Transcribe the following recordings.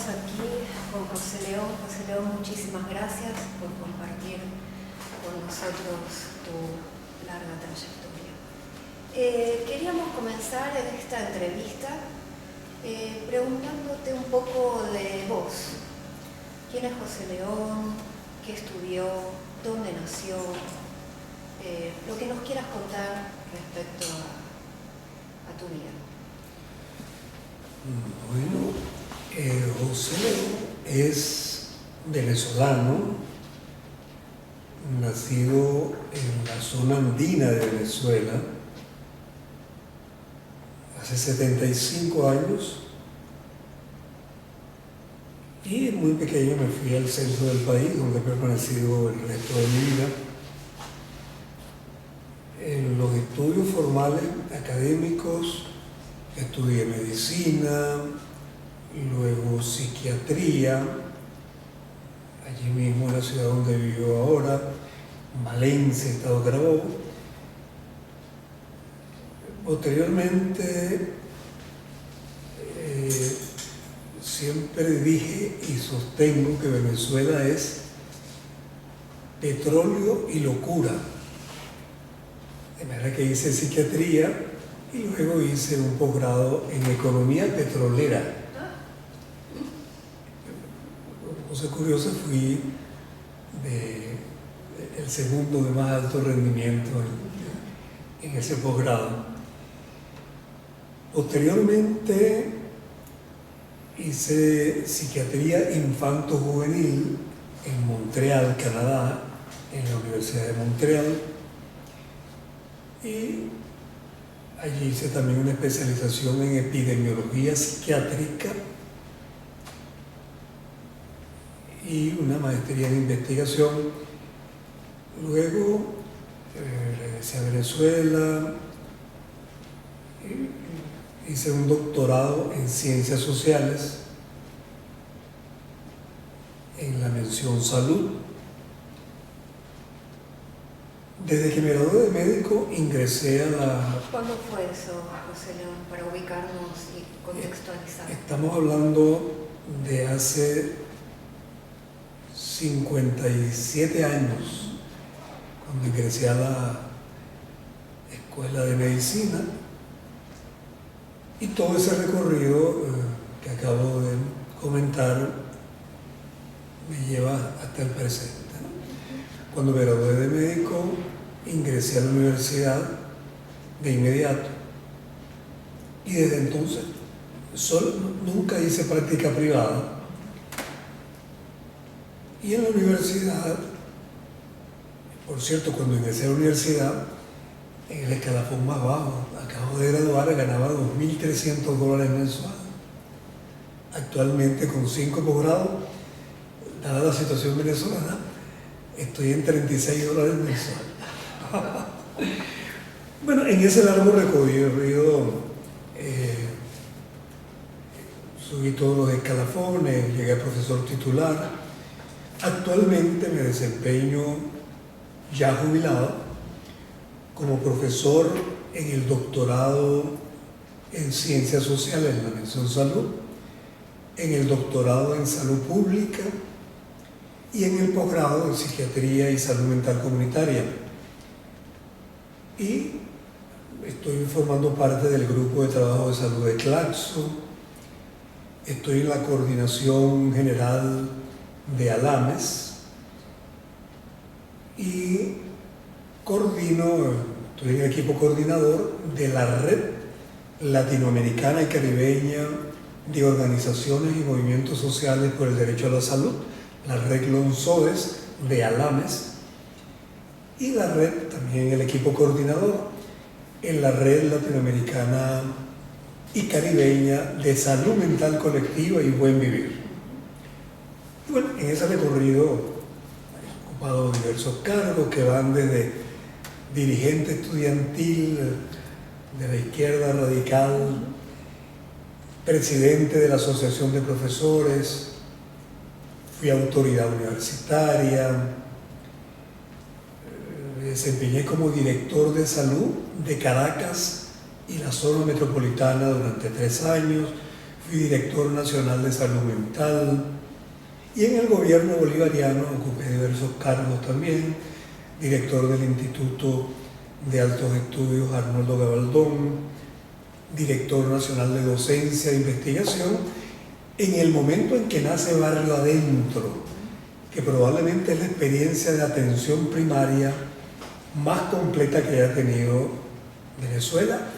estamos aquí con José León. José León, muchísimas gracias por compartir con nosotros tu larga trayectoria. Queríamos comenzar en esta entrevista preguntándote un poco de vos. ¿Quién es José León? ¿Qué estudió? ¿Dónde nació? Lo que nos quieras contar respecto a tu vida. Bueno, José León es venezolano, nacido en la zona andina de Venezuela hace 75 años, y muy pequeño me fui al centro del país, donde he permanecido el resto de mi vida. En los estudios formales académicos estudié medicina, luego psiquiatría, allí mismo en la ciudad donde vivo ahora, Valencia, Estado Carabobo. Posteriormente, siempre dije y sostengo que Venezuela es petróleo y locura. De manera que hice psiquiatría y luego hice un posgrado en economía petrolera. Como cosa curiosa, fui el segundo de más alto rendimiento en ese posgrado. Posteriormente hice psiquiatría infanto-juvenil en Montreal, Canadá, en la Universidad de Montreal, y allí hice también una especialización en epidemiología psiquiátrica y una maestría en investigación. Luego regresé a Venezuela, hice un doctorado en ciencias sociales en la mención salud. Desde que me gradué de médico ingresé a la... ¿Cuándo fue eso, José León, para ubicarnos y contextualizar? Estamos hablando de hace 57 años, cuando ingresé a la escuela de medicina, y todo ese recorrido que acabo de comentar me lleva hasta el presente, ¿no? Cuando me gradué de médico, ingresé a la universidad de inmediato, y desde entonces nunca hice práctica privada. Y en la universidad, por cierto, cuando ingresé a la universidad, en el escalafón más bajo, acabo de graduar, ganaba $2.300 mensuales. Actualmente, con 5 posgrados, dada la situación venezolana, estoy en $36 mensuales. Bueno, en ese largo recorrido subí todos los escalafones, llegué a profesor titular. Actualmente me desempeño, ya jubilado, como profesor en el doctorado en Ciencias Sociales, en la mención Salud, en el doctorado en Salud Pública y en el posgrado en Psiquiatría y Salud Mental Comunitaria. Y estoy formando parte del grupo de trabajo de salud de Claxo, estoy en la coordinación general de ALAMES y estoy en el equipo coordinador de la Red Latinoamericana y Caribeña de Organizaciones y Movimientos Sociales por el Derecho a la Salud, la Red LONSODES de ALAMES, y la red, también el equipo coordinador, en la Red Latinoamericana y Caribeña de Salud Mental Colectiva y Buen Vivir. Y bueno, en ese recorrido he ocupado diversos cargos que van desde dirigente estudiantil de la izquierda radical, presidente de la Asociación de Profesores, fui autoridad universitaria, me desempeñé como director de salud de Caracas y la zona metropolitana durante 3 años, fui director nacional de salud mental y en el gobierno bolivariano ocupé diversos cargos también, director del Instituto de Altos Estudios Arnoldo Gabaldón, director nacional de docencia e investigación, en el momento en que nace Barrio Adentro, que probablemente es la experiencia de atención primaria más completa que haya tenido Venezuela,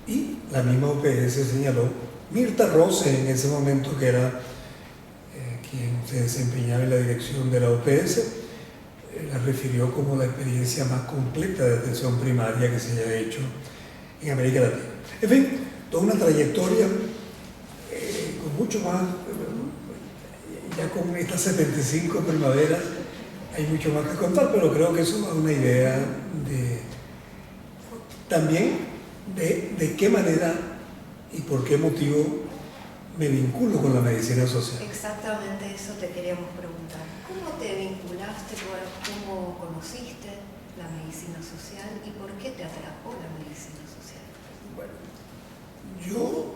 y la misma OPS señaló, Mirta Rose en ese momento, que era quien se desempeñaba en la dirección de la OPS, la refirió como la experiencia más completa de atención primaria que se haya hecho en América Latina. En fin, toda una trayectoria con mucho más, ya con estas 75 primaveras hay mucho más que contar, pero creo que eso da una idea también de qué manera y por qué motivo me vinculo con la medicina social. Exactamente eso te queríamos preguntar. ¿Cómo te vinculaste, cómo conociste la medicina social y por qué te atrapó la medicina social? Bueno, yo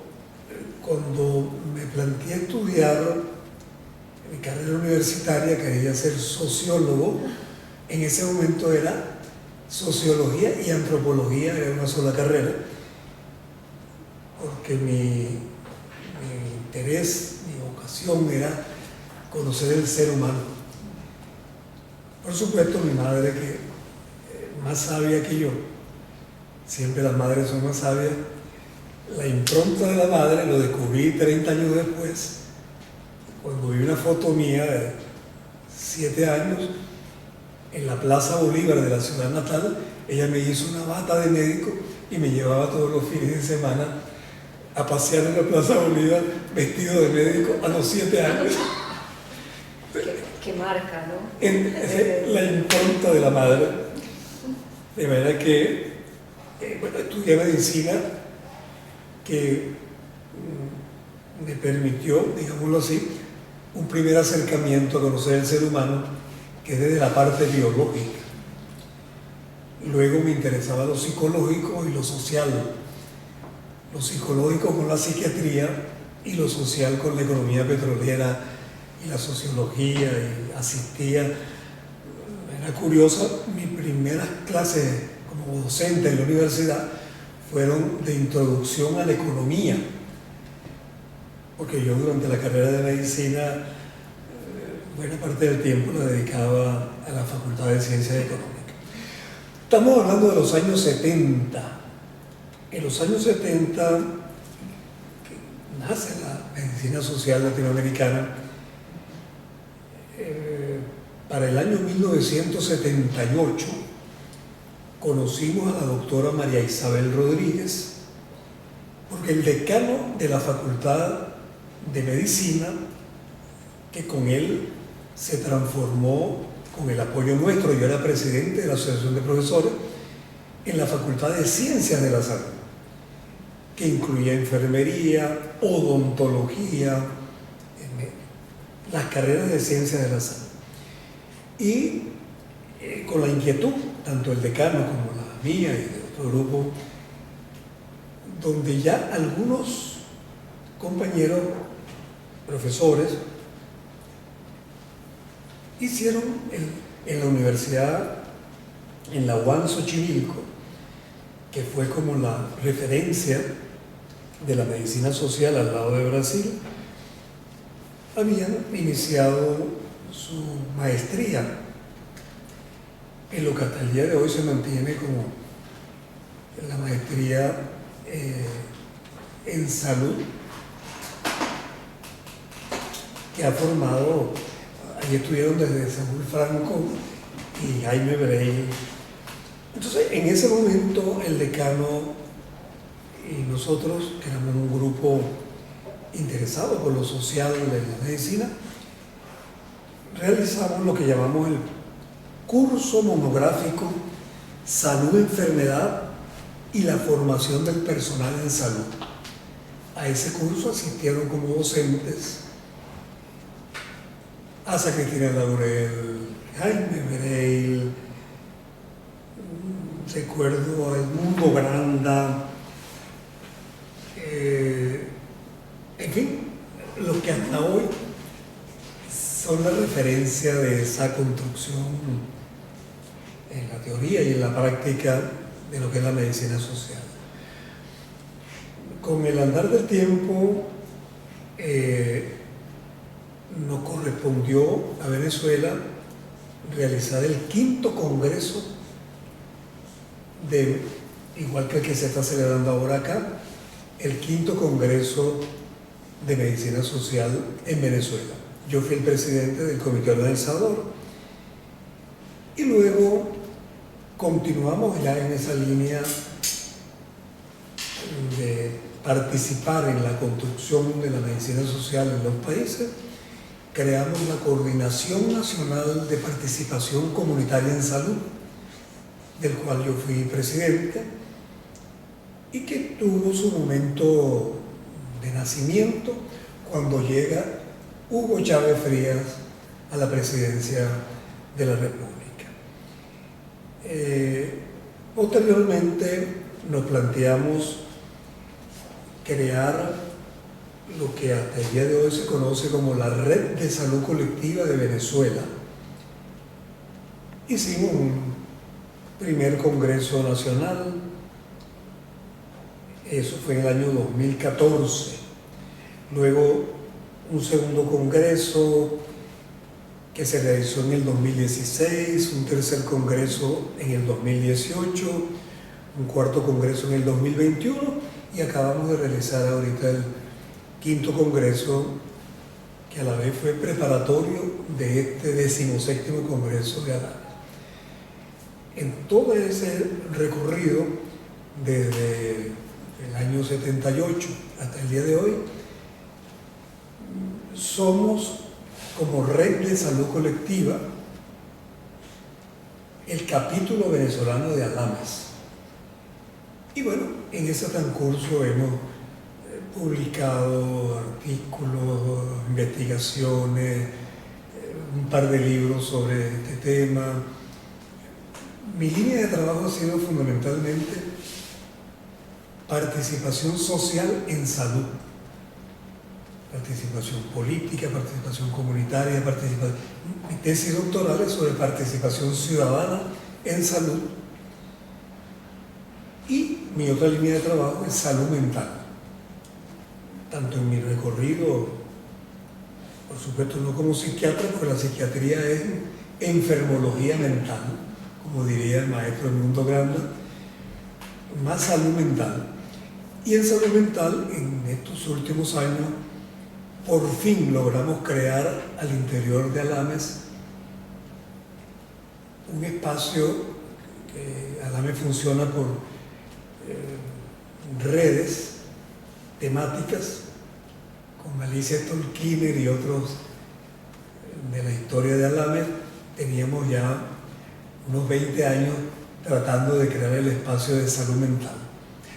cuando me planteé estudiar mi carrera universitaria, quería ser sociólogo. En ese momento era sociología y antropología, era una sola carrera, porque mi interés, mi vocación era conocer el ser humano. Por supuesto, mi madre, que más sabia que yo, siempre las madres son más sabias, la impronta de la madre lo descubrí 30 años después, cuando vi una foto mía de 7 años en la Plaza Bolívar de la ciudad natal. Ella me hizo una bata de médico y me llevaba todos los fines de semana a pasear en la Plaza Bolívar vestido de médico a los 7 años. Qué marca, ¿no? La impronta de la madre. De manera que bueno, estudié medicina, que me permitió, digámoslo así, un primer acercamiento a conocer el ser humano, que es desde la parte biológica. Luego me interesaba lo psicológico y lo social. Lo psicológico con la psiquiatría y lo social con la economía petrolera y la sociología, y asistía. Era curiosa, mis primeras clases como docente en la universidad fueron de introducción a la economía, porque yo durante la carrera de medicina buena parte del tiempo la dedicaba a la Facultad de Ciencias Económicas. Estamos hablando de los años 70. En los años 70 nace la medicina social latinoamericana. Para el año 1978 conocimos a la doctora María Isabel Rodríguez, porque el decano de la Facultad de Medicina, que con él se transformó con el apoyo nuestro, yo era presidente de la Asociación de Profesores, en la Facultad de Ciencias de la Salud, que incluía enfermería, odontología, las carreras de Ciencias de la Salud. Y con la inquietud, tanto el decano como la mía y de otro grupo, donde ya algunos compañeros, profesores, hicieron en la universidad, en la UAM Xochimilco, que fue como la referencia de la medicina social al lado de Brasil, habían iniciado su maestría en lo que hasta el día de hoy se mantiene como la maestría en salud, que ha formado, allí estuvieron desde Saúl Franco y Jaime Breil. Entonces, en ese momento, el decano y nosotros, que éramos un grupo interesado por lo social de la medicina, realizamos lo que llamamos el curso monográfico Salud, Enfermedad y la formación del personal en salud. A ese curso asistieron como docentes Asa Cristina Laurel, Jaime Breil, recuerdo a Edmundo Granda, en fin, una referencia de esa construcción en la teoría y en la práctica de lo que es la medicina social. Con el andar del tiempo nos correspondió a Venezuela realizar el 5º congreso igual que el que se está celebrando ahora acá, el 5º congreso de medicina social en Venezuela. Yo fui el presidente del comité organizador y luego continuamos ya en esa línea de participar en la construcción de la medicina social en los países. Creamos la Coordinación Nacional de Participación Comunitaria en Salud, del cual yo fui presidente, y que tuvo su momento de nacimiento cuando llega Hugo Chávez Frías a la presidencia de la República. Posteriormente nos planteamos crear lo que hasta el día de hoy se conoce como la Red de Salud Colectiva de Venezuela. Hicimos un primer Congreso Nacional, eso fue en el año 2014. Luego un segundo Congreso que se realizó en el 2016, un tercer Congreso en el 2018, un cuarto Congreso en el 2021 y acabamos de realizar ahorita el 5º Congreso, que a la vez fue preparatorio de este 17º Congreso de Adames. En todo ese recorrido, desde el año 78 hasta el día de hoy, somos como Red de Salud Colectiva el capítulo venezolano de Adames. Y bueno, en ese transcurso hemos publicado artículos, investigaciones, un par de libros sobre este tema. Mi línea de trabajo ha sido fundamentalmente participación social en salud, participación política, participación comunitaria, mi tesis doctoral es sobre participación ciudadana en salud y mi otra línea de trabajo es salud mental. Tanto en mi recorrido, por supuesto no como psiquiatra, porque la psiquiatría es enfermología mental, como diría el maestro Edmundo Granda, más salud mental. Y en salud mental, en estos últimos años, por fin logramos crear al interior de Adames un espacio que Adames funciona por redes temáticas con Alicia Tolkiener y otros de la historia de Adames. Teníamos ya unos 20 años tratando de crear el espacio de salud mental.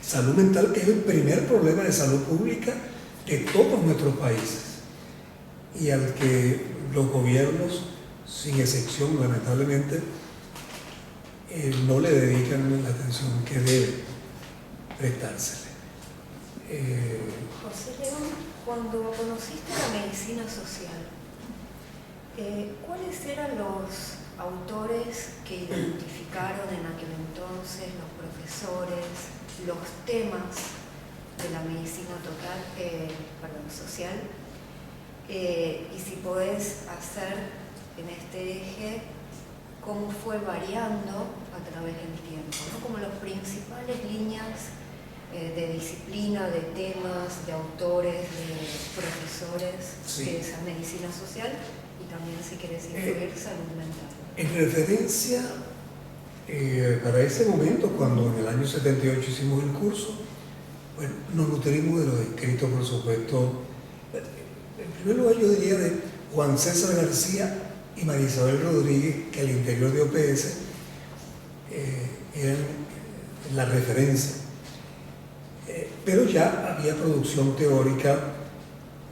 Salud mental que es el primer problema de salud pública de todos nuestros países y al que los gobiernos, sin excepción lamentablemente, no le dedican la atención que debe prestársele. José León, cuando conociste la medicina social, ¿cuáles eran los autores que identificaron en aquel entonces, los profesores, los temas de la medicina social? Y si podés hacer en este eje cómo fue variando a través del tiempo, ¿no? Como las principales líneas de disciplina, de temas, de autores, de profesores de esa medicina social, y también si querés incluir salud mental. En referencia, para ese momento, cuando en el año 78 hicimos el curso, bueno, nos nutrimos de los escritos, por supuesto. En primer lugar, yo diría de Juan César García y María Isabel Rodríguez, que al interior de OPS eran la referencia. Pero ya había producción teórica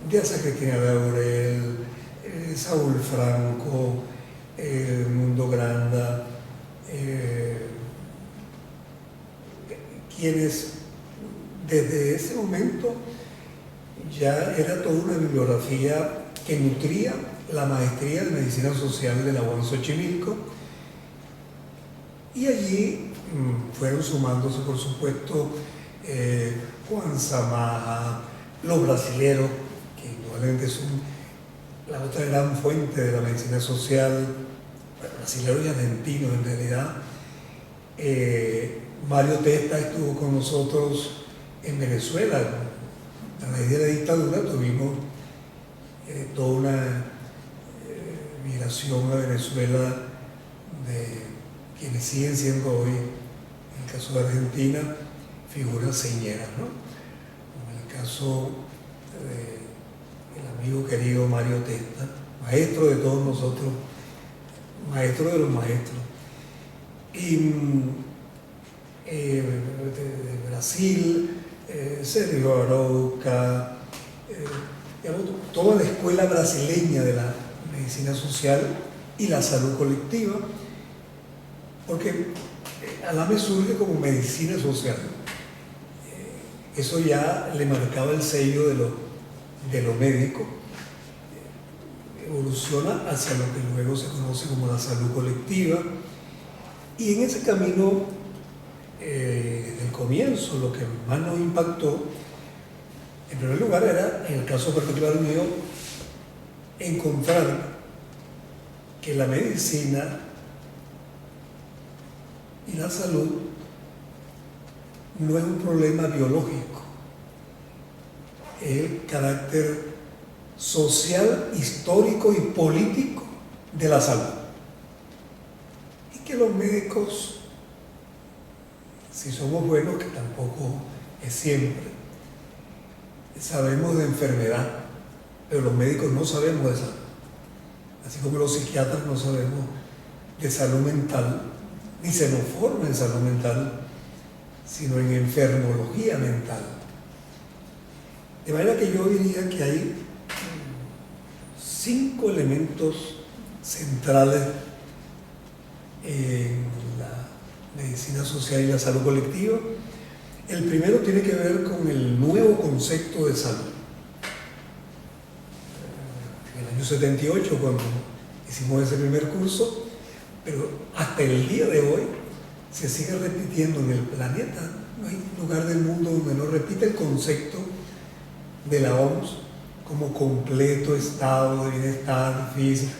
de Asa Cristina Laurel, Saúl Franco, Mundo Granda, quienes desde ese momento ya era toda una bibliografía que nutría la maestría de Medicina Social de la UAM Xochimilco. Y allí fueron sumándose, por supuesto, Juan Samaja, los brasileros, que indudablemente son la otra gran fuente de la medicina social, bueno, brasileros y argentinos en realidad. Mario Testa estuvo con nosotros en Venezuela. A raíz de la dictadura tuvimos toda una migración a Venezuela de quienes siguen siendo hoy, en el caso de Argentina, figuras señeras, ¿no? Como el caso del amigo querido Mario Testa, maestro de todos nosotros, maestro de los maestros. Y de Brasil, Sergio Arouca, toda la escuela brasileña de la medicina social y la salud colectiva, porque Alame surge como medicina social. Eso ya le marcaba el sello de lo médico, evoluciona hacia lo que luego se conoce como la salud colectiva, y en ese camino, desde el comienzo, lo que más nos impactó, en primer lugar, era, en el caso particular mío, encontrar que la medicina y la salud no es un problema biológico, es el carácter social, histórico y político de la salud. Y que los médicos, si somos buenos, que tampoco es siempre, sabemos de enfermedad, pero los médicos no sabemos de salud. Así como los psiquiatras no sabemos de salud mental, ni se nos forma en salud mental, sino en enfermología mental. De manera que yo diría que hay 5 elementos centrales en la medicina social y la salud colectiva. El primero tiene que ver con el nuevo concepto de salud. En el año 78, cuando hicimos ese primer curso, pero hasta el día de hoy se sigue repitiendo en el planeta. No hay lugar del mundo donde no repite el concepto de la OMS como completo estado de bienestar físico.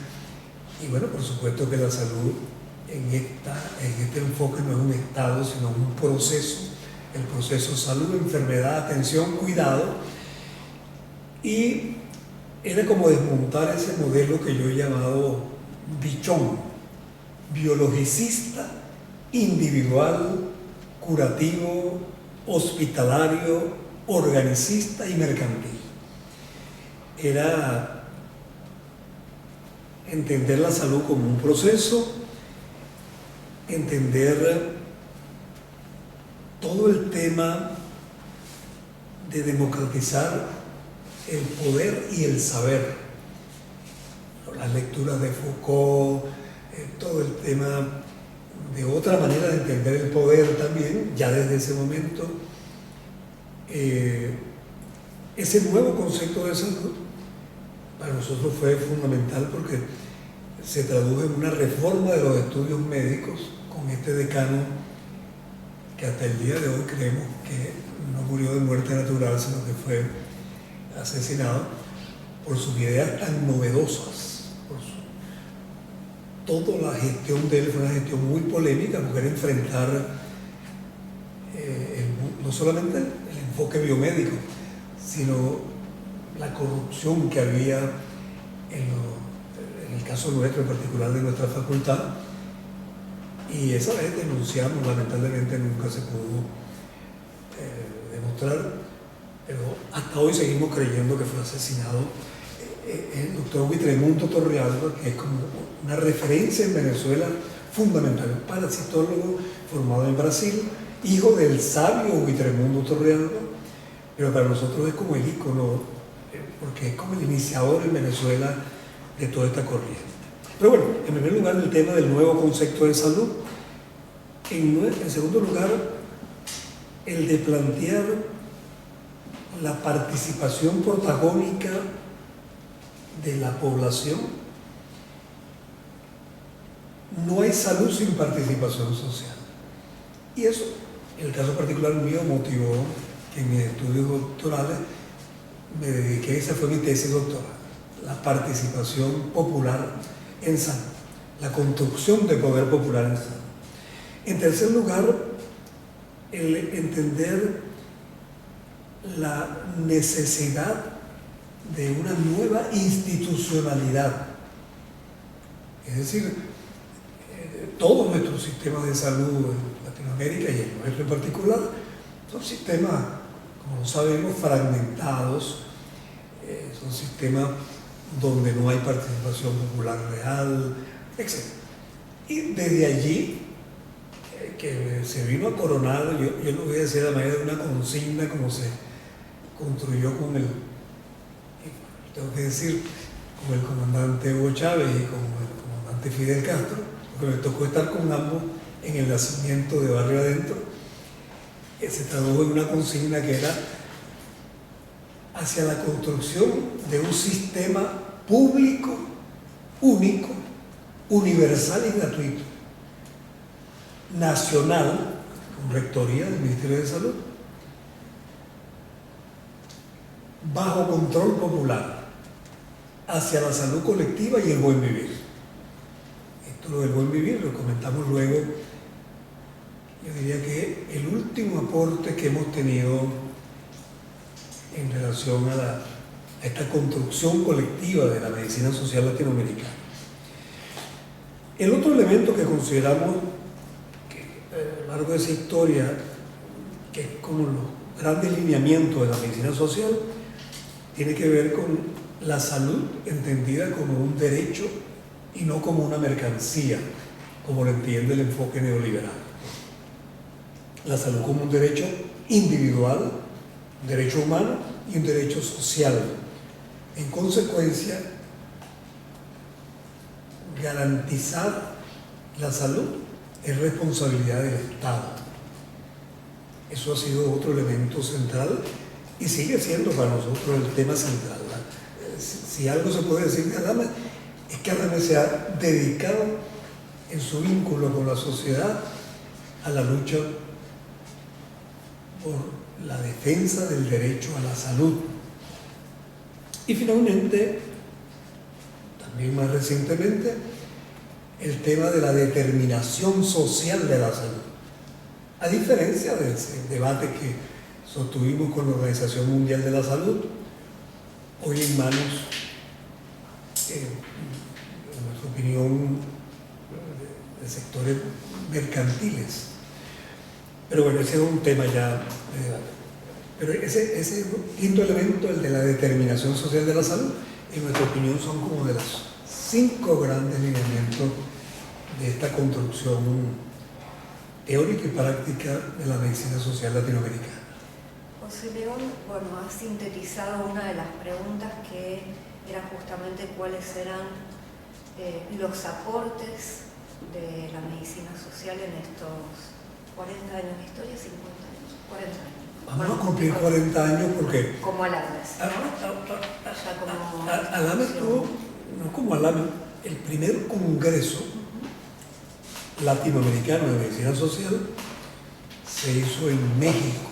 Y bueno, por supuesto que la salud en este enfoque no es un estado, sino un proceso. El proceso salud, enfermedad, atención, cuidado. Y era como desmontar ese modelo que yo he llamado bichón, biologicista, individual, curativo, hospitalario, organicista y mercantil. Era entender la salud como un proceso, entender todo el tema de democratizar el poder y el saber. Las lecturas de Foucault, todo el tema de otra manera de entender el poder también, ya desde ese momento. Ese nuevo concepto de salud para nosotros fue fundamental porque se tradujo en una reforma de los estudios médicos con este decano que hasta el día de hoy creemos que no murió de muerte natural, sino que fue asesinado por sus ideas tan novedosas. Toda la gestión de él fue una gestión muy polémica, porque era enfrentar no solamente el enfoque biomédico, sino la corrupción que había en el caso nuestro, en particular de nuestra facultad. Y esa vez denunciamos, lamentablemente nunca se pudo demostrar, pero hasta hoy seguimos creyendo que fue asesinado el doctor Huitremundo Torrealba, que es como una referencia en Venezuela fundamental, un parasitólogo formado en Brasil, hijo del sabio Huitremundo Torrealba, pero para nosotros es como el ícono, porque es como el iniciador en Venezuela de toda esta corriente. Pero bueno, en primer lugar, el tema del nuevo concepto de salud. En segundo lugar, el de plantear la participación protagónica de la población, no hay salud sin participación social. Y eso, en el caso particular mío, motivó que en mis estudios doctorales me dediqué, esa fue mi tesis doctoral, la participación popular en salud, la construcción de poder popular en salud. En tercer lugar, el entender la necesidad de una nueva institucionalidad. Es decir, todos nuestros sistemas de salud en Latinoamérica y el nuestro en particular son sistemas, como lo sabemos, fragmentados, son sistemas donde no hay participación popular real, etc. Y desde allí, que se vino a coronar, yo lo voy a decir de la manera de una consigna, como se construyó con el, tengo que decir, con el comandante Hugo Chávez y con el comandante Fidel Castro, porque me tocó estar con ambos en el nacimiento de Barrio Adentro. Se tradujo en una consigna que era hacia la construcción de un sistema público, único, universal y gratuito, nacional, con rectoría del Ministerio de Salud, bajo control popular, hacia la salud colectiva y el buen vivir. Esto lo del buen vivir lo comentamos luego. Yo diría que el último aporte que hemos tenido en relación a esta construcción colectiva de la medicina social latinoamericana. El otro elemento que consideramos que a lo largo de esa historia, que es como los grandes lineamientos de la medicina social, tiene que ver con la salud entendida como un derecho y no como una mercancía, como lo entiende el enfoque neoliberal. La salud como un derecho individual, un derecho humano y un derecho social. En consecuencia, garantizar la salud es responsabilidad del Estado. Eso ha sido otro elemento central y sigue siendo para nosotros el tema central. Si algo se puede decir de Adame, es que Adame se ha dedicado en su vínculo con la sociedad a la lucha por la defensa del derecho a la salud. Y finalmente, también más recientemente, el tema de la determinación social de la salud. A diferencia de ese debate que sostuvimos con la Organización Mundial de la Salud, hoy en manos, en nuestra opinión, de sectores mercantiles. Pero bueno, ese es un tema ya de debate. Pero ese quinto elemento, el de la determinación social de la salud, en nuestra opinión son como de los 5 grandes lineamientos de esta construcción teórica y práctica de la medicina social latinoamericana. José León, bueno, ha sintetizado una de las preguntas que era justamente cuáles eran los aportes de la medicina social en estos 40 años de historia, 50 años, 40 años. Vamos a cumplir 40 años porque... Como Alames, ¿no? Alames tuvo, no como Alames, el primer congreso latinoamericano de medicina social se hizo en México.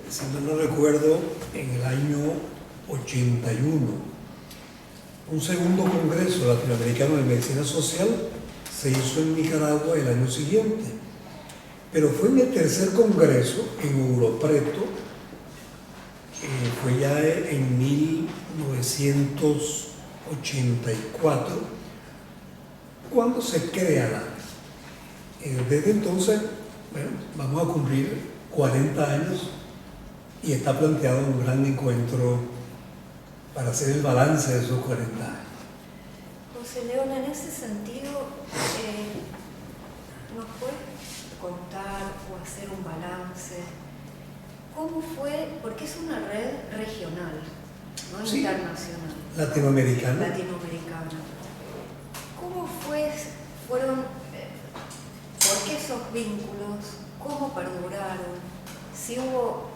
Si mal no recuerdo, en el año 81. Un segundo congreso latinoamericano de medicina social se hizo en Nicaragua el año siguiente. Pero fue en el tercer congreso, en Europreto, fue ya en 1984, cuando se crea la. Desde entonces, bueno, vamos a cumplir 40 años y está planteado un gran encuentro para hacer el balance de esos 40 años. José León, en ese sentido, ¿nos puede contar o hacer un balance? ¿Cómo fue? Porque es una red regional, no sí, internacional. Latinoamericana. ¿Cómo fueron, por qué esos vínculos? ¿Cómo perduraron? Si hubo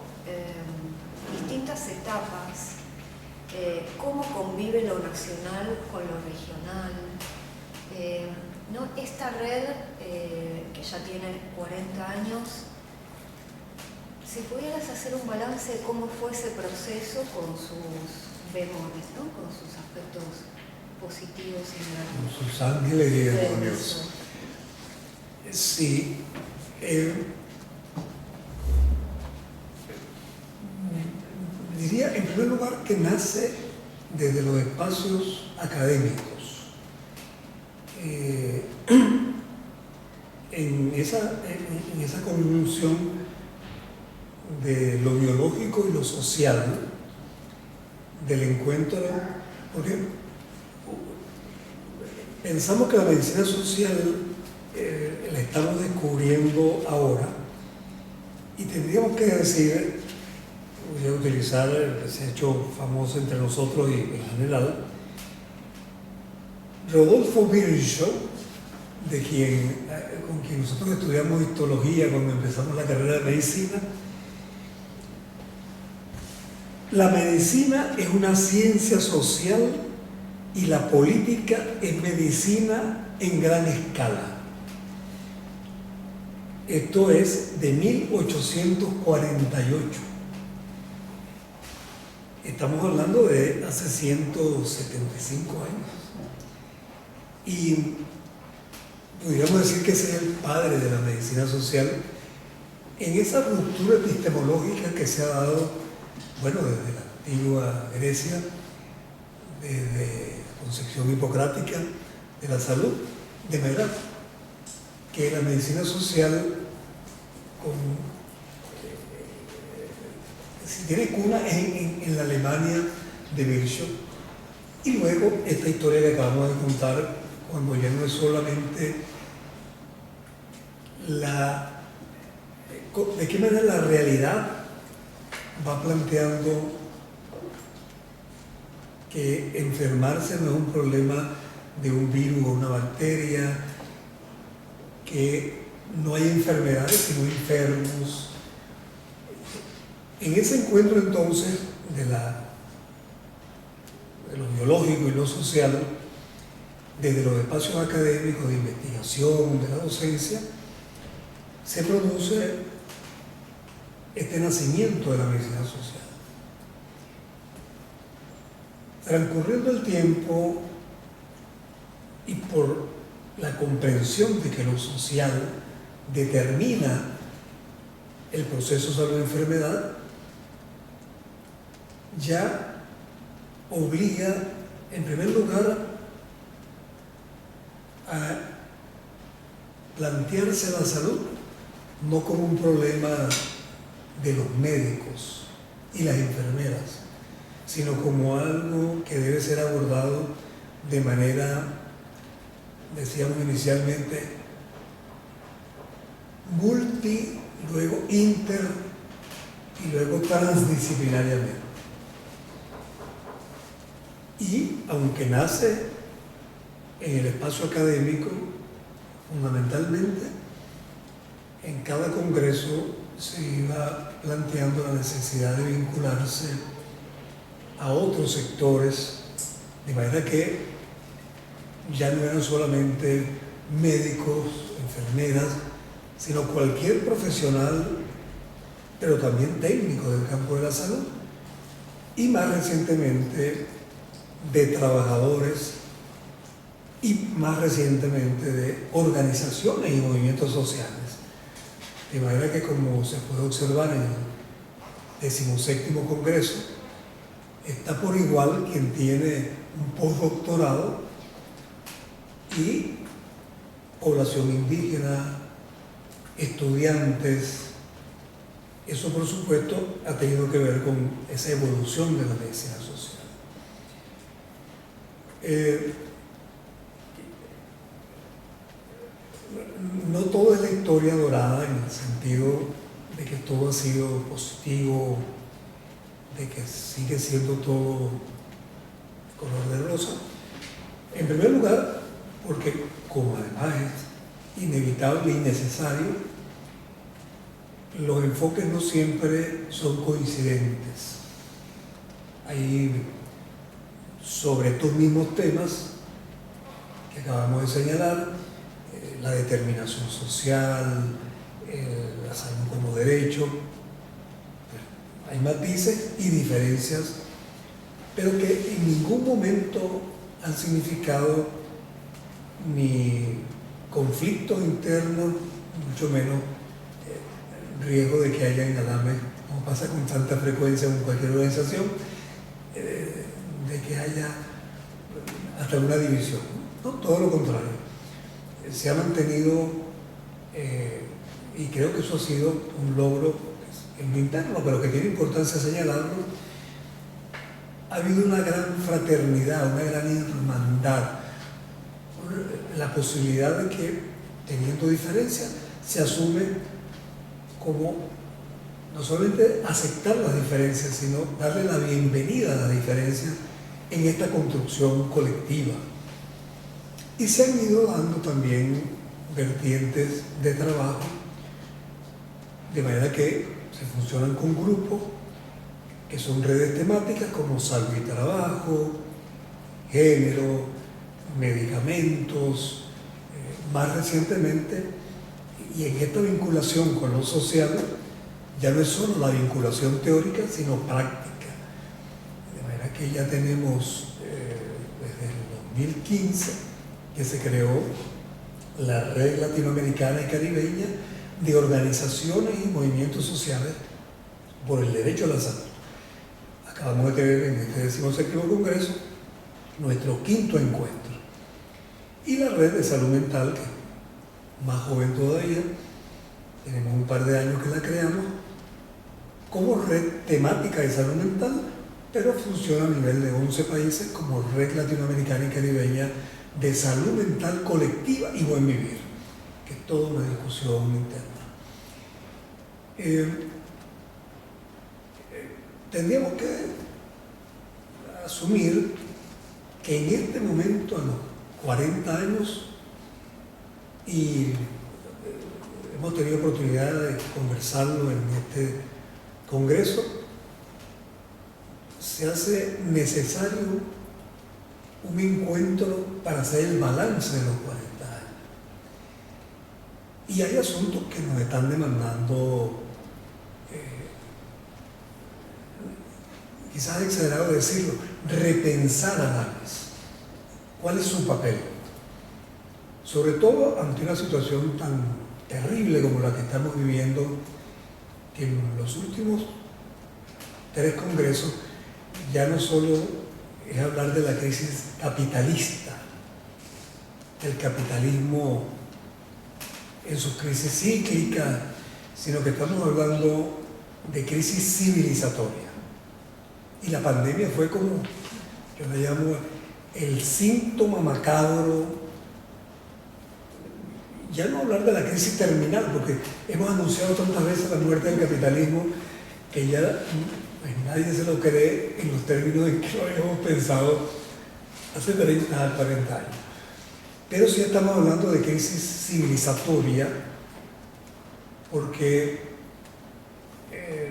distintas etapas cómo convive lo nacional con lo regional. ¿No? Esta red, que ya tiene 40 años, si pudieras hacer un balance de cómo fue ese proceso con sus bemoles, ¿no? Con sus aspectos positivos y negativos. Con sus ángeles y demonios. Sí. Diría, en primer lugar, que nace desde los espacios académicos. En esa conjunción de lo biológico y lo social, del encuentro, porque pensamos que la medicina social la estamos descubriendo ahora y tendríamos que decir, voy a utilizar el que se ha hecho famoso entre nosotros y en general, Rodolfo Virchow, con quien nosotros estudiamos histología cuando empezamos la carrera de medicina. La medicina es una ciencia social y la política es medicina en gran escala. Esto es de 1848. Estamos hablando de hace 175 años. Y podríamos decir que ese es el padre de la medicina social en esa ruptura epistemológica que se ha dado, bueno, desde la antigua Grecia, desde la concepción hipocrática de la salud, de manera que la medicina social tiene cuna en la Alemania de Virchow. Y luego esta historia que acabamos de contar, cuando ya no es solamente de qué manera la realidad va planteando que enfermarse no es un problema de un virus o una bacteria, que no hay enfermedades sino enfermos. En ese encuentro entonces de lo biológico y lo social, desde los espacios académicos de investigación, de la docencia, se produce este nacimiento de la medicina social. Transcurriendo el tiempo y por la comprensión de que lo social determina el proceso salud-enfermedad, ya obliga, en primer lugar, a plantearse la salud no como un problema de los médicos y las enfermeras, sino como algo que debe ser abordado de manera, decíamos inicialmente, multi, luego inter y luego transdisciplinariamente. Y aunque nace en el espacio académico, fundamentalmente, en cada congreso se iba planteando la necesidad de vincularse a otros sectores, de manera que ya no eran solamente médicos, enfermeras, sino cualquier profesional, pero también técnico del campo de la salud, y más recientemente de trabajadores y más recientemente de organizaciones y movimientos sociales. De manera que, como se puede observar en el 17º Congreso, está por igual quien tiene un postdoctorado y población indígena, estudiantes. Eso, por supuesto, ha tenido que ver con esa evolución de la medicina social. No todo es la historia dorada en el sentido de que todo ha sido positivo, de que sigue siendo todo color de rosa. En primer lugar, porque como además es inevitable y necesario, los enfoques no siempre son coincidentes. Hay sobre estos mismos temas que acabamos de señalar, la determinación social, la salud como derecho. Hay matices y diferencias, pero que en ningún momento han significado ni conflictos internos, mucho menos riesgo de que haya engalames, como pasa con tanta frecuencia en cualquier organización, de que haya hasta una división. No, todo lo contrario. Se ha mantenido, y creo que eso ha sido un logro en lo interno, pero que tiene importancia señalarlo. Ha habido una gran fraternidad, una gran hermandad, la posibilidad de que, teniendo diferencias, se asume como no solamente aceptar las diferencias, sino darle la bienvenida a las diferencias en esta construcción colectiva. Y se han ido dando también vertientes de trabajo, de manera que se funcionan con grupos que son redes temáticas como salud y trabajo, género, medicamentos, más recientemente, y en esta vinculación con lo social, ya no es solo la vinculación teórica, sino práctica. De manera que ya tenemos desde el 2015 que se creó la Red Latinoamericana y Caribeña de Organizaciones y Movimientos Sociales por el Derecho a la Salud. Acabamos de tener en este 17º Congreso nuestro 5º encuentro. Y la Red de Salud Mental, que es más joven todavía, tenemos un par de años que la creamos, como red temática de salud mental, pero funciona a nivel de 11 países como Red Latinoamericana y Caribeña de Salud Mental Colectiva y Buen Vivir, que es toda una discusión interna. Tendríamos que asumir que en este momento, a los 40 años, y hemos tenido oportunidad de conversarlo en este congreso, se hace necesario un encuentro para hacer el balance de los 40 años. Y hay asuntos que nos están demandando, quizás es exagerado decirlo, repensar a Adams. ¿Cuál es su papel? Sobre todo ante una situación tan terrible como la que estamos viviendo, que en los últimos 3 congresos ya no solo es hablar de la crisis capitalista, el capitalismo en sus crisis cíclicas, sino que estamos hablando de crisis civilizatoria. Y la pandemia fue como, yo la llamo, el síntoma macabro. Ya no hablar de la crisis terminal, porque hemos anunciado tantas veces la muerte del capitalismo que ya pues, nadie se lo cree en los términos en que lo habíamos pensado hace 30, 40 años. Pero sí estamos hablando de crisis civilizatoria, porque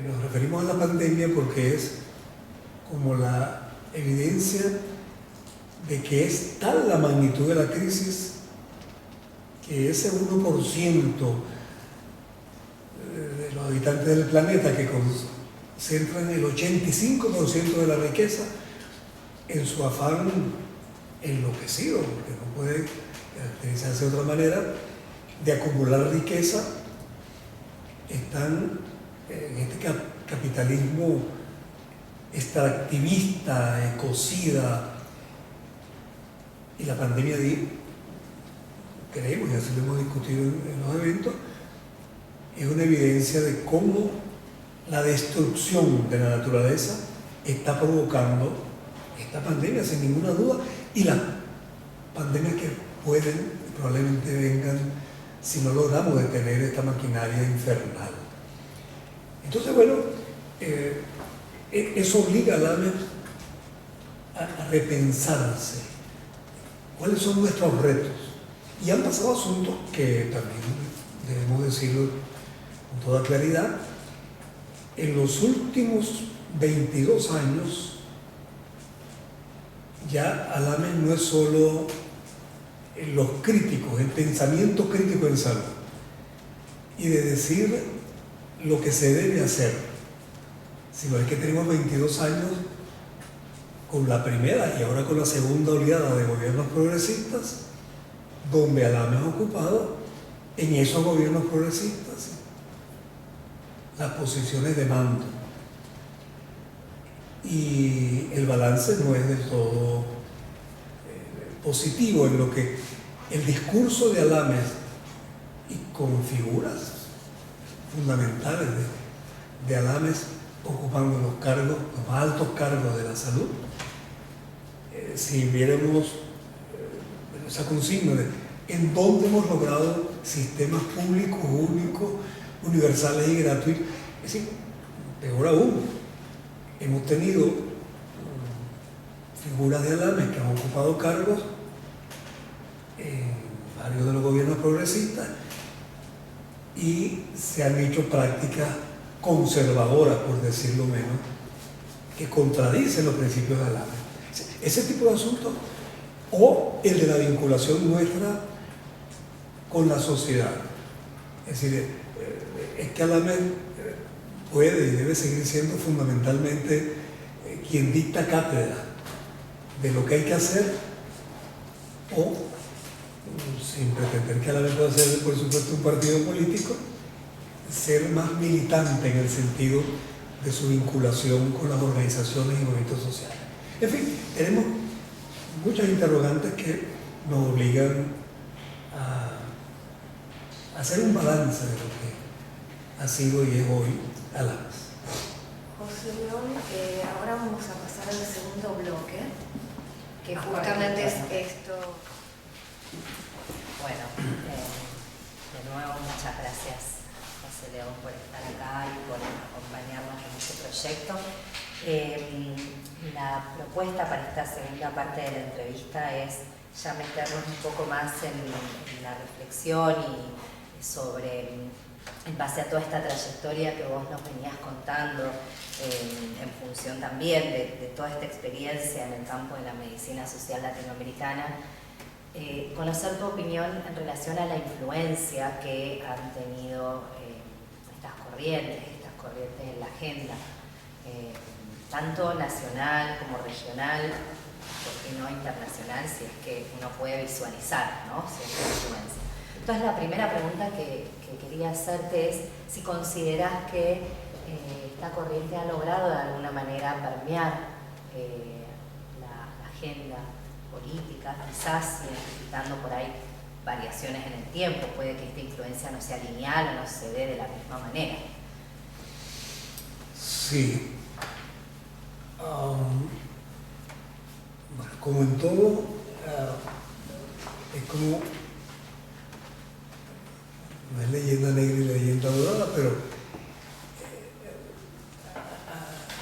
nos referimos a la pandemia porque es como la evidencia de que es tal la magnitud de la crisis que ese 1% de los habitantes del planeta que concentran el 85% de la riqueza, en su afán enloquecido, porque no puede caracterizarse de otra manera, de acumular riqueza, están en este capitalismo extractivista, ecocida, y la pandemia creemos, y así lo hemos discutido en los eventos, es una evidencia de cómo la destrucción de la naturaleza está provocando esta pandemia, sin ninguna duda, y las pandemias que probablemente vengan si no logramos detener esta maquinaria infernal. Entonces, bueno, eso obliga a la a repensarse cuáles son nuestros retos. Y han pasado asuntos que también debemos decirlo con toda claridad. En los últimos 22 años, ya Alames no es solo los críticos, el pensamiento crítico en salud, y de decir lo que se debe hacer, sino es que tenemos 22 años con la primera y ahora con la segunda oleada de gobiernos progresistas, donde Alames ha ocupado en esos gobiernos progresistas las posiciones de mando. Y el balance no es del todo positivo, en lo que el discurso de Alames, y con figuras fundamentales de Alames ocupando los más altos cargos de la salud, si viéramos esa consigna de en dónde hemos logrado sistemas públicos, únicos, universales y gratuitos, es decir, peor aún, hemos tenido figuras de Alames que han ocupado cargos en varios de los gobiernos progresistas y se han hecho prácticas conservadoras, por decirlo menos, que contradicen los principios de Alames. Ese tipo de asuntos, o el de la vinculación nuestra con la sociedad. Es decir, es que Alames puede y debe seguir siendo fundamentalmente quien dicta cátedra de lo que hay que hacer, o sin pretender que Alames pueda ser, por supuesto, un partido político, ser más militante en el sentido de su vinculación con las organizaciones y movimientos sociales. En fin, tenemos muchas interrogantes que nos obligan a hacer un balance de lo que ha sido y es hoy Alames. José León, ahora vamos a pasar al segundo bloque, que justamente es esto. Bueno, de nuevo muchas gracias, José León, por estar acá y por acompañarnos en este proyecto. La propuesta para esta segunda parte de la entrevista es ya meternos un poco más en la reflexión y sobre, en base a toda esta trayectoria que vos nos venías contando, en función también de toda esta experiencia en el campo de la medicina social latinoamericana, conocer tu opinión en relación a la influencia que han tenido estas corrientes en la agenda, tanto nacional como regional, ¿por qué no internacional, si es que uno puede visualizar, ¿no?, cierta influencia. Entonces, la primera pregunta que quería hacerte es si consideras que esta corriente ha logrado de alguna manera permear la agenda política, quizás identificando por ahí variaciones en el tiempo, puede que esta influencia no sea lineal o no se dé de la misma manera. Sí. Bueno, como en todo, es como, no es leyenda negra y leyenda dorada, pero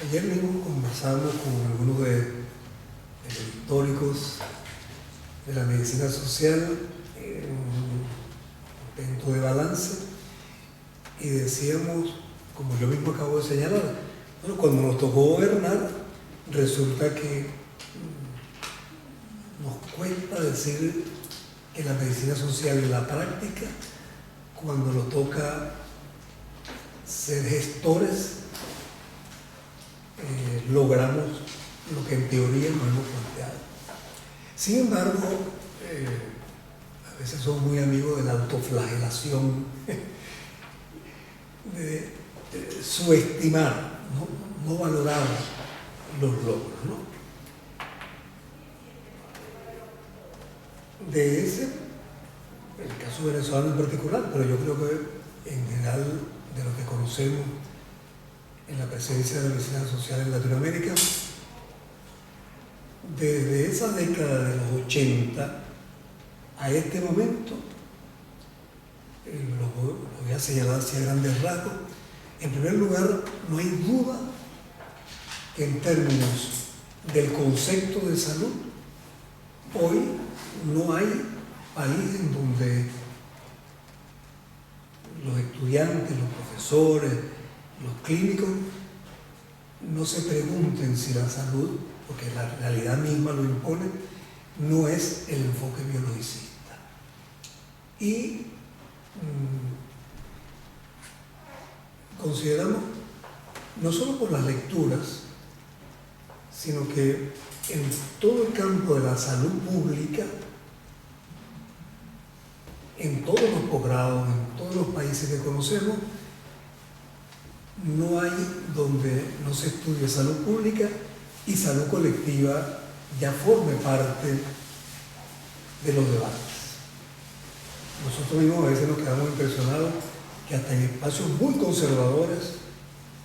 ayer mismo conversamos con algunos de los históricos de la medicina social en un intento de balance, y decíamos, como yo mismo acabo de señalar, bueno, cuando nos tocó gobernar, resulta que nos cuesta decir que la medicina social en la práctica, cuando nos toca ser gestores, logramos lo que en teoría nos hemos planteado. Sin embargo, a veces somos muy amigos de la autoflagelación, de subestimar, no valorar los logros, ¿no? De ese, el caso venezolano en particular, pero yo creo que en general de lo que conocemos en la presencia de la medicina social en Latinoamérica, desde esa década de los 80 a este momento, lo voy a señalar hacia grandes rasgos. En primer lugar, no hay duda que en términos del concepto de salud, hoy no hay país en donde los estudiantes, los profesores, los clínicos no se pregunten si la salud porque la realidad misma lo impone, no es el enfoque biologicista. Y consideramos, no solo por las lecturas, sino que en todo el campo de la salud pública, en todos los posgrados, en todos los países que conocemos, no hay donde no se estudie salud pública y salud colectiva ya forme parte de los debates. Nosotros mismos a veces nos quedamos impresionados que hasta en espacios muy conservadores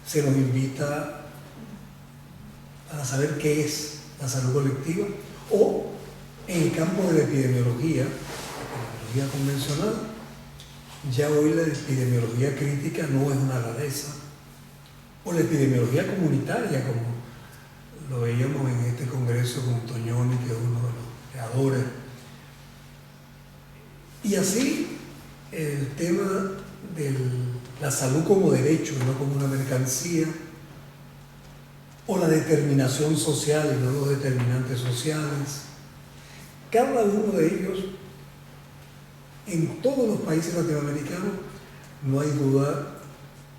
se nos invita a saber qué es la salud colectiva, o en el campo de la epidemiología convencional, ya hoy la epidemiología crítica no es una rareza, o la epidemiología comunitaria, como lo veíamos en este congreso con Toñoni, que es uno de los creadores. Y así el tema de la salud como derecho y no como una mercancía, o la determinación social y no los determinantes sociales, cada uno de ellos, en todos los países latinoamericanos, no hay duda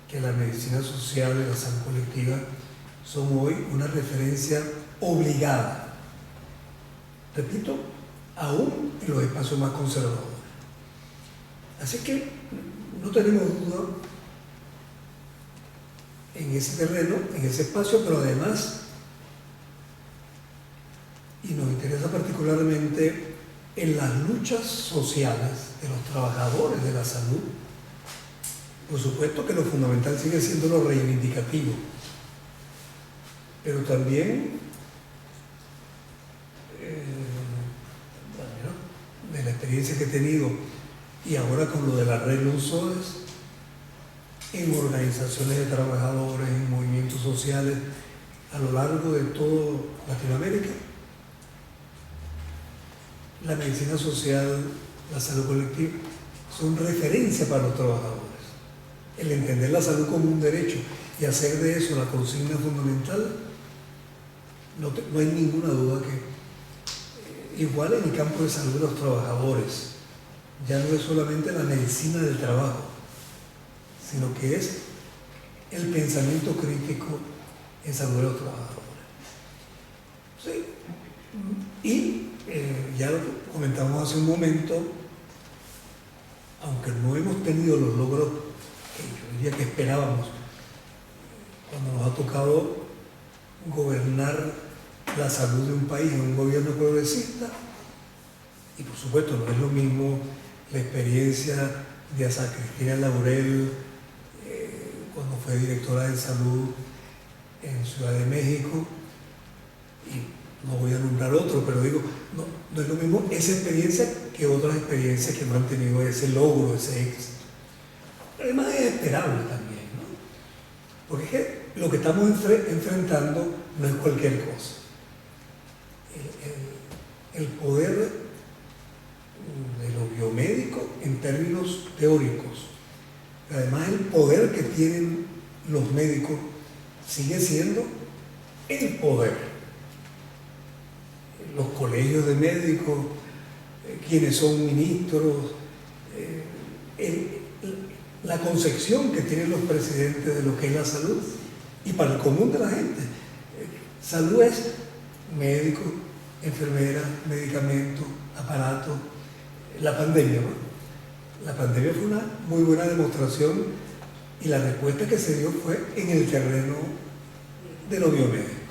que la medicina social y la salud colectiva son hoy una referencia obligada, repito, aún en los espacios más conservadores. Así que no tenemos duda en ese terreno, en ese espacio, pero además, y nos interesa particularmente en las luchas sociales de los trabajadores de la salud, por supuesto que lo fundamental sigue siendo lo reivindicativo, pero también de la experiencia que he tenido y ahora con lo del arreglo SOES, en organizaciones de trabajadores, en movimientos sociales a lo largo de toda Latinoamérica, la medicina social, la salud colectiva, son referencia para los trabajadores. El entender la salud como un derecho y hacer de eso la consigna fundamental, no hay ninguna duda que igual en el campo de salud de los trabajadores, ya no es solamente la medicina del trabajo, sino que es el pensamiento crítico en salud de los trabajadores. Sí. Y ya lo comentamos hace un momento, aunque no hemos tenido los logros que yo diría que esperábamos cuando nos ha tocado gobernar la salud de un país en un gobierno progresista, y por supuesto no es lo mismo la experiencia de Asa Cristina Laurel cuando fue directora de salud en Ciudad de México, y no voy a nombrar otro, pero digo, no es lo mismo esa experiencia que otras experiencias que no han tenido ese logro, ese éxito. Pero además es esperable también, ¿no? Porque es que lo que estamos enfrentando no es cualquier cosa. El poder de lo biomédico en términos teóricos, además el poder que tienen los médicos sigue siendo el poder. Los colegios de médicos, quienes son ministros, la concepción que tienen los presidentes de lo que es la salud, y para el común de la gente. Salud es médico, enfermera, medicamento, aparato. La pandemia, ¿no? La pandemia fue una muy buena demostración, y la respuesta que se dio fue en el terreno de lo biomédico.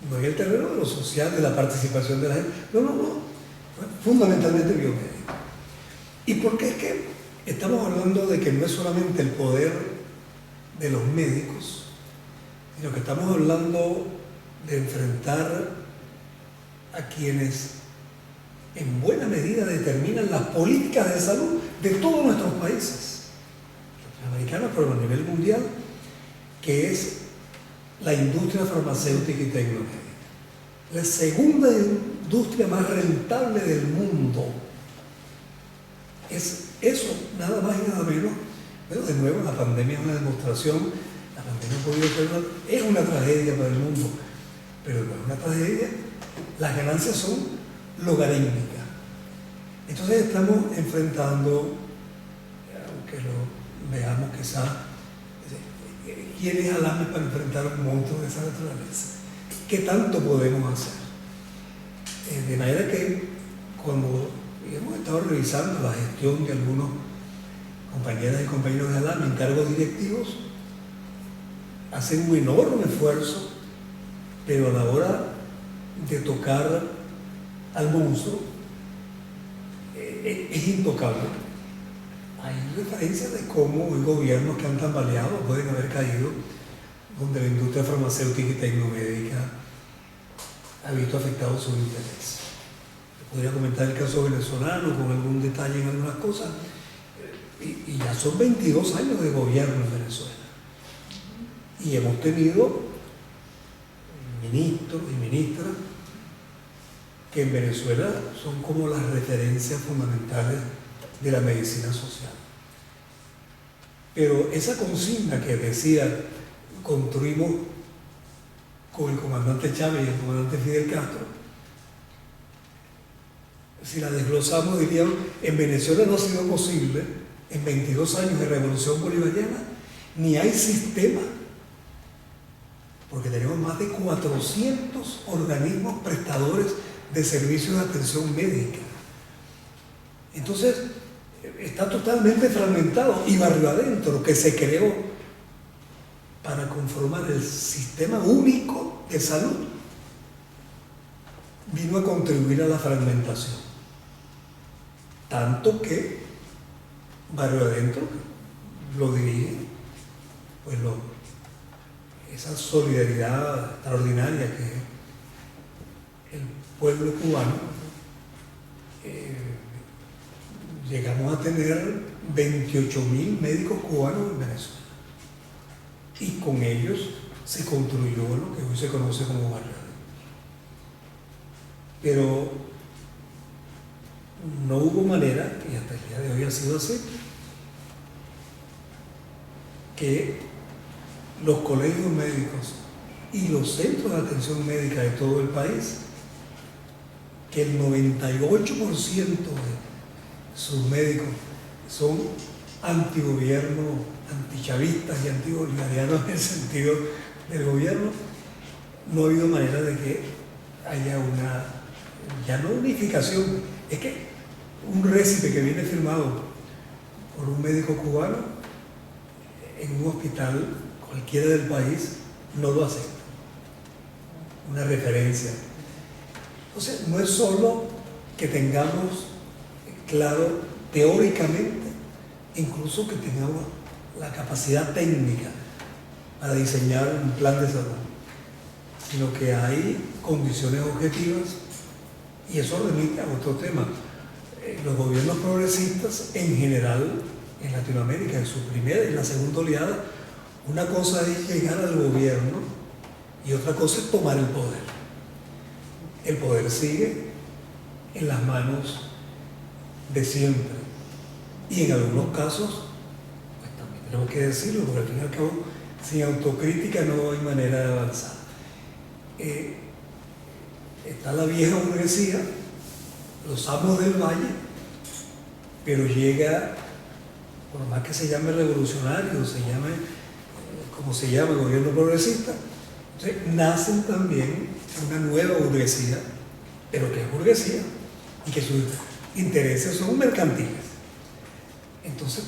No en el terreno de lo social, de la participación de la gente. No. Fue fundamentalmente biomédico. ¿Y por qué es que estamos hablando de que no es solamente el poder de los médicos, sino que estamos hablando de enfrentar a quienes en buena medida determinan las políticas de salud de todos nuestros países latinoamericanos, pero a nivel mundial, que es la industria farmacéutica y tecnológica, la segunda industria más rentable del mundo. Es eso, nada más y nada menos. Pero de nuevo, la pandemia es una demostración. La pandemia es una tragedia para el mundo, pero no es una tragedia, las ganancias son logarítmicas. Entonces estamos enfrentando, aunque lo veamos quizás, ¿quién es Alame para enfrentar un monstruo de esa naturaleza? ¿Qué tanto podemos hacer? De manera que cuando hemos estado revisando la gestión de algunos compañeras y compañeros de Alame en cargos directivos, hacen un enorme esfuerzo, pero a la hora de tocar al monstruo es intocable. Hay referencias de cómo hay gobiernos que han tambaleado, pueden haber caído, donde la industria farmacéutica y tecnomédica ha visto afectado su interés. Podría comentar el caso venezolano con algún detalle en algunas cosas, y ya son 22 años de gobierno en Venezuela. Y hemos tenido ministros y ministras que en Venezuela son como las referencias fundamentales de la medicina social. Pero esa consigna que decía, construimos con el comandante Chávez y el comandante Fidel Castro, si la desglosamos diríamos, en Venezuela no ha sido posible, en 22 años de revolución bolivariana, ni hay sistema, porque tenemos más de 400 organismos prestadores de servicios de atención médica. Entonces, está totalmente fragmentado, y Barrio Adentro, que se creó para conformar el sistema único de salud, vino a contribuir a la fragmentación. Tanto que Barrio Adentro lo dirige, pues esa solidaridad extraordinaria que el pueblo cubano, llegamos a tener 28.000 médicos cubanos en Venezuela, y con ellos se construyó lo que hoy se conoce como Barrio Adentro. Pero no hubo manera, y hasta el día de hoy ha sido así, que los colegios médicos y los centros de atención médica de todo el país, que el 98% de sus médicos son antigobierno, antichavistas y antibolivarianos en el sentido del gobierno, no ha habido manera de que haya una, ya no unificación, es que un récipe que viene firmado por un médico cubano en un hospital cualquiera del país no lo acepta, una referencia. Entonces, no es solo que tengamos claro teóricamente, incluso que tengamos la capacidad técnica para diseñar un plan de salud, sino que hay condiciones objetivas, y eso remite a otro tema. Los gobiernos progresistas en general en Latinoamérica, en su primera y la segunda oleada, una cosa es llegar al gobierno y otra cosa es tomar el poder. El poder sigue en las manos de siempre, y en algunos casos, pues también tenemos que decirlo, porque al fin y al cabo, sin autocrítica no hay manera de avanzar. Está la vieja burguesía, los amos del valle, pero llega, por más que se llame revolucionario, se llame como se llama el gobierno progresista, entonces nacen también una nueva burguesía, pero que es burguesía y que sus intereses son mercantiles. Entonces,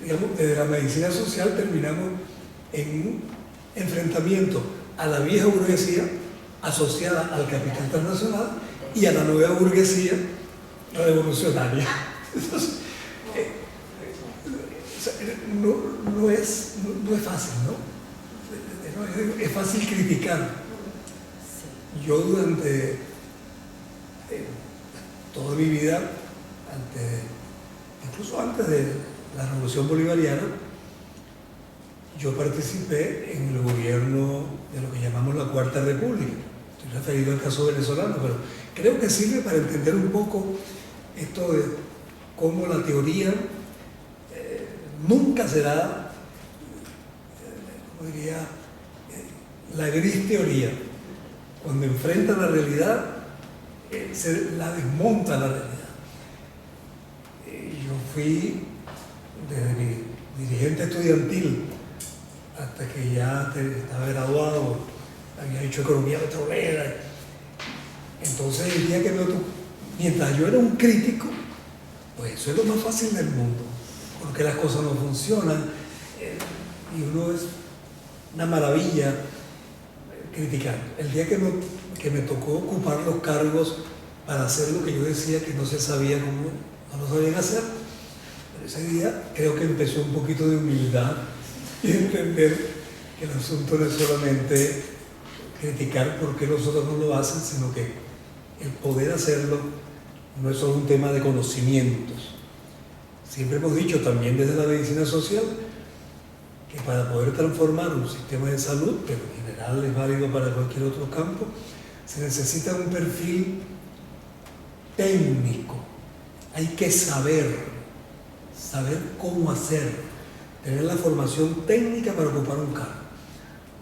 digamos, desde la medicina social terminamos en un enfrentamiento a la vieja burguesía asociada al capital transnacional y a la nueva burguesía revolucionaria. Entonces, no es fácil, ¿no? Es fácil criticar. Yo durante toda mi vida, incluso antes de la Revolución Bolivariana, yo participé en el gobierno de lo que llamamos la Cuarta República. Estoy referido al caso venezolano, pero creo que sirve para entender un poco esto de cómo la teoría nunca será, como diría, la gris teoría, cuando enfrentan la realidad, se la desmonta la realidad. Yo fui desde mi dirigente estudiantil hasta que ya estaba graduado, había hecho economía petrolera. Entonces el día que mientras yo era un crítico, pues eso es lo más fácil del mundo, porque las cosas no funcionan y uno es una maravilla criticando. El día que me tocó ocupar los cargos para hacer lo que yo decía que no se sabía cómo, no lo sabían hacer, ese día creo que empezó un poquito de humildad y entender que el asunto no es solamente criticar por qué los otros no lo hacen, sino que el poder hacerlo no es solo un tema de conocimientos. Siempre hemos dicho también desde la medicina social que para poder transformar un sistema de salud, pero en general es válido para cualquier otro campo, se necesita un perfil técnico. Hay que saber cómo hacer, tener la formación técnica para ocupar un cargo.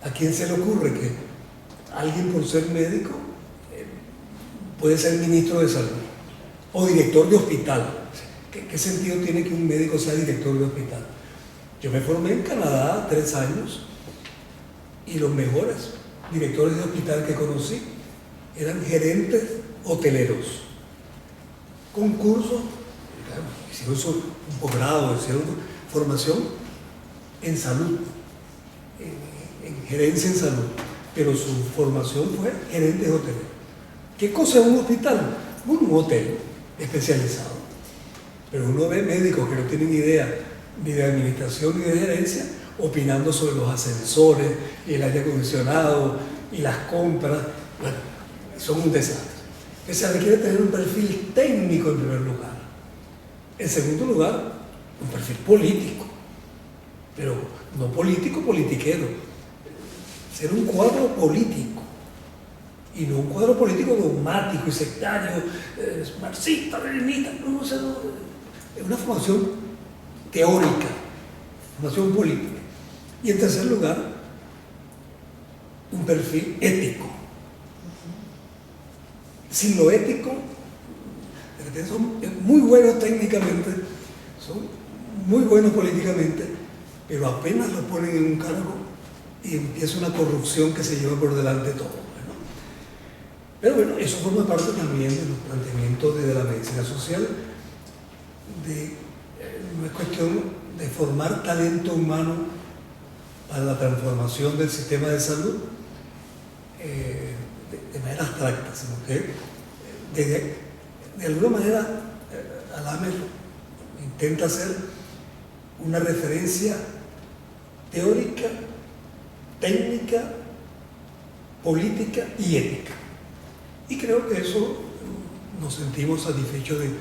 ¿A quién se le ocurre que alguien por ser médico puede ser ministro de salud o director de hospital? ¿Qué sentido tiene que un médico sea director de hospital? Yo me formé en Canadá 3 años y los mejores directores de hospital que conocí eran gerentes hoteleros. Concursos, hicieron un posgrado, hicieron formación en salud, en gerencia en salud, pero su formación fue gerentes hoteleros. ¿Qué cosa es un hospital? Un hotel especializado. Pero uno ve médicos que no tienen idea ni de administración ni de gerencia, opinando sobre los ascensores y el aire acondicionado y las compras. Bueno, son un desastre. Se requiere tener un perfil técnico en primer lugar. En segundo lugar, un perfil político, pero no político politiquero. Ser un cuadro político y no un cuadro político dogmático y sectario, marxista, leninista. No, es una formación teórica, formación política. Y en tercer lugar, un perfil ético. Sin lo ético, son muy buenos técnicamente, son muy buenos políticamente, pero apenas lo ponen en un cargo y empieza una corrupción que se lleva por delante todo. ¿No? Pero bueno, eso forma parte también de los planteamientos de la medicina social, no es cuestión de formar talento humano para la transformación del sistema de salud de manera abstracta, sino que de alguna manera Al-Hamer intenta hacer una referencia teórica, técnica, política y ética. Y creo que eso nos sentimos satisfechos de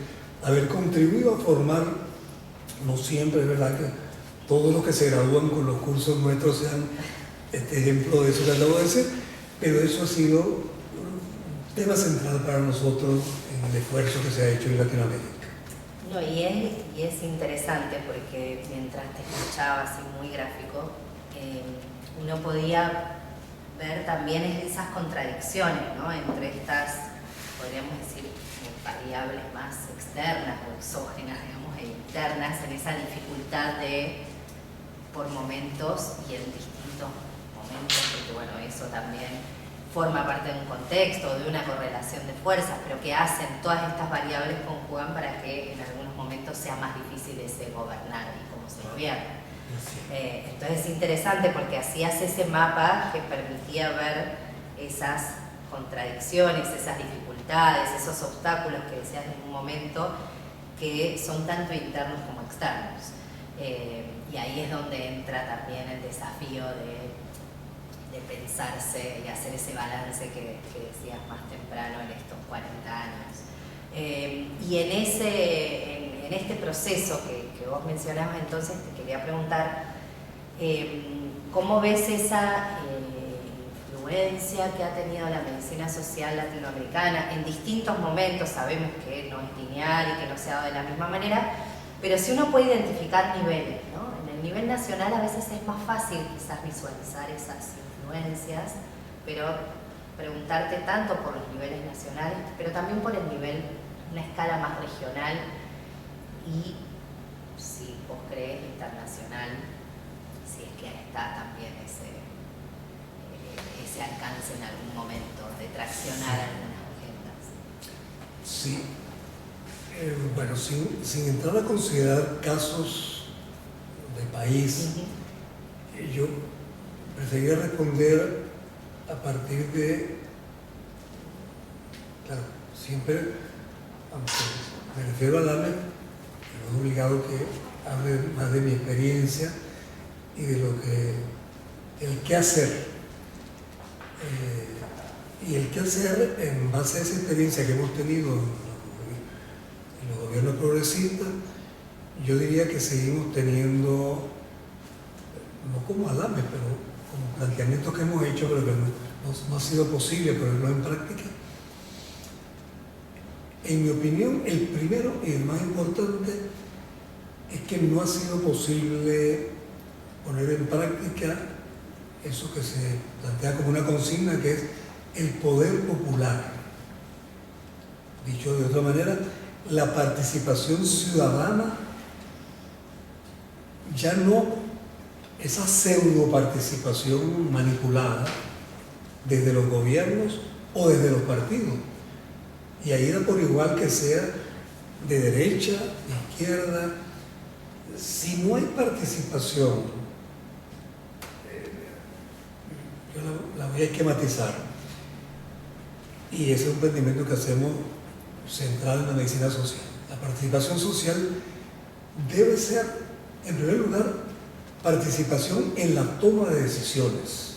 haber contribuido a formar. No siempre es verdad que todos los que se gradúan con los cursos nuestros sean este ejemplo de eso que acabo de decir, pero eso ha sido un tema central para nosotros en el esfuerzo que se ha hecho en Latinoamérica. No, y es interesante porque mientras te escuchaba así muy gráfico, uno podía ver también esas contradicciones, ¿no? Entre estas, podríamos decir, variables más externas o exógenas, digamos, e internas, en esa dificultad de, por momentos y en distintos momentos, porque bueno, eso también forma parte de un contexto, de una correlación de fuerzas, pero que hacen todas estas variables conjugan para que en algunos momentos sea más difícil ese gobernar y cómo se gobierna. Entonces es interesante porque hacías ese mapa que permitía ver esas contradicciones, esas dificultades, esos obstáculos que decías en un momento que son tanto internos como externos. Y ahí es donde entra también el desafío de pensarse y hacer ese balance que decías más temprano en estos 40 años. Y en este proceso que vos mencionabas, entonces te quería preguntar, ¿cómo ves esa influencia que ha tenido la medicina social latinoamericana en distintos momentos? Sabemos que no es lineal y que no se ha dado de la misma manera, pero si uno puede identificar niveles, ¿no? En el nivel nacional a veces es más fácil quizás visualizar esas influencias, pero preguntarte tanto por los niveles nacionales, pero también por el nivel, una escala más regional y, si vos crees, internacional, si es que está también ese alcance en algún momento de traccionar algunas agendas. Sí. Bueno, sin entrar a considerar casos del país, yo preferiría responder a partir de, claro, siempre, aunque me refiero al AME, no es obligado que hable más de mi experiencia y de lo que, el qué hacer. Y el qué hacer en base a esa experiencia que hemos tenido en los gobiernos progresistas, yo diría que seguimos teniendo, no como ALAME, pero como planteamientos que hemos hecho, pero que no ha sido posible ponerlo en práctica. En mi opinión, el primero y el más importante es que no ha sido posible poner en práctica eso que se plantea como una consigna, que es el poder popular. Dicho de otra manera, la participación ciudadana, ya no esa pseudo participación manipulada desde los gobiernos o desde los partidos. Y ahí da por igual que sea de derecha, de izquierda. Si no hay participación, yo la voy a esquematizar. Y ese es un planteamiento que hacemos central en la medicina social. La participación social debe ser, en primer lugar, participación en la toma de decisiones.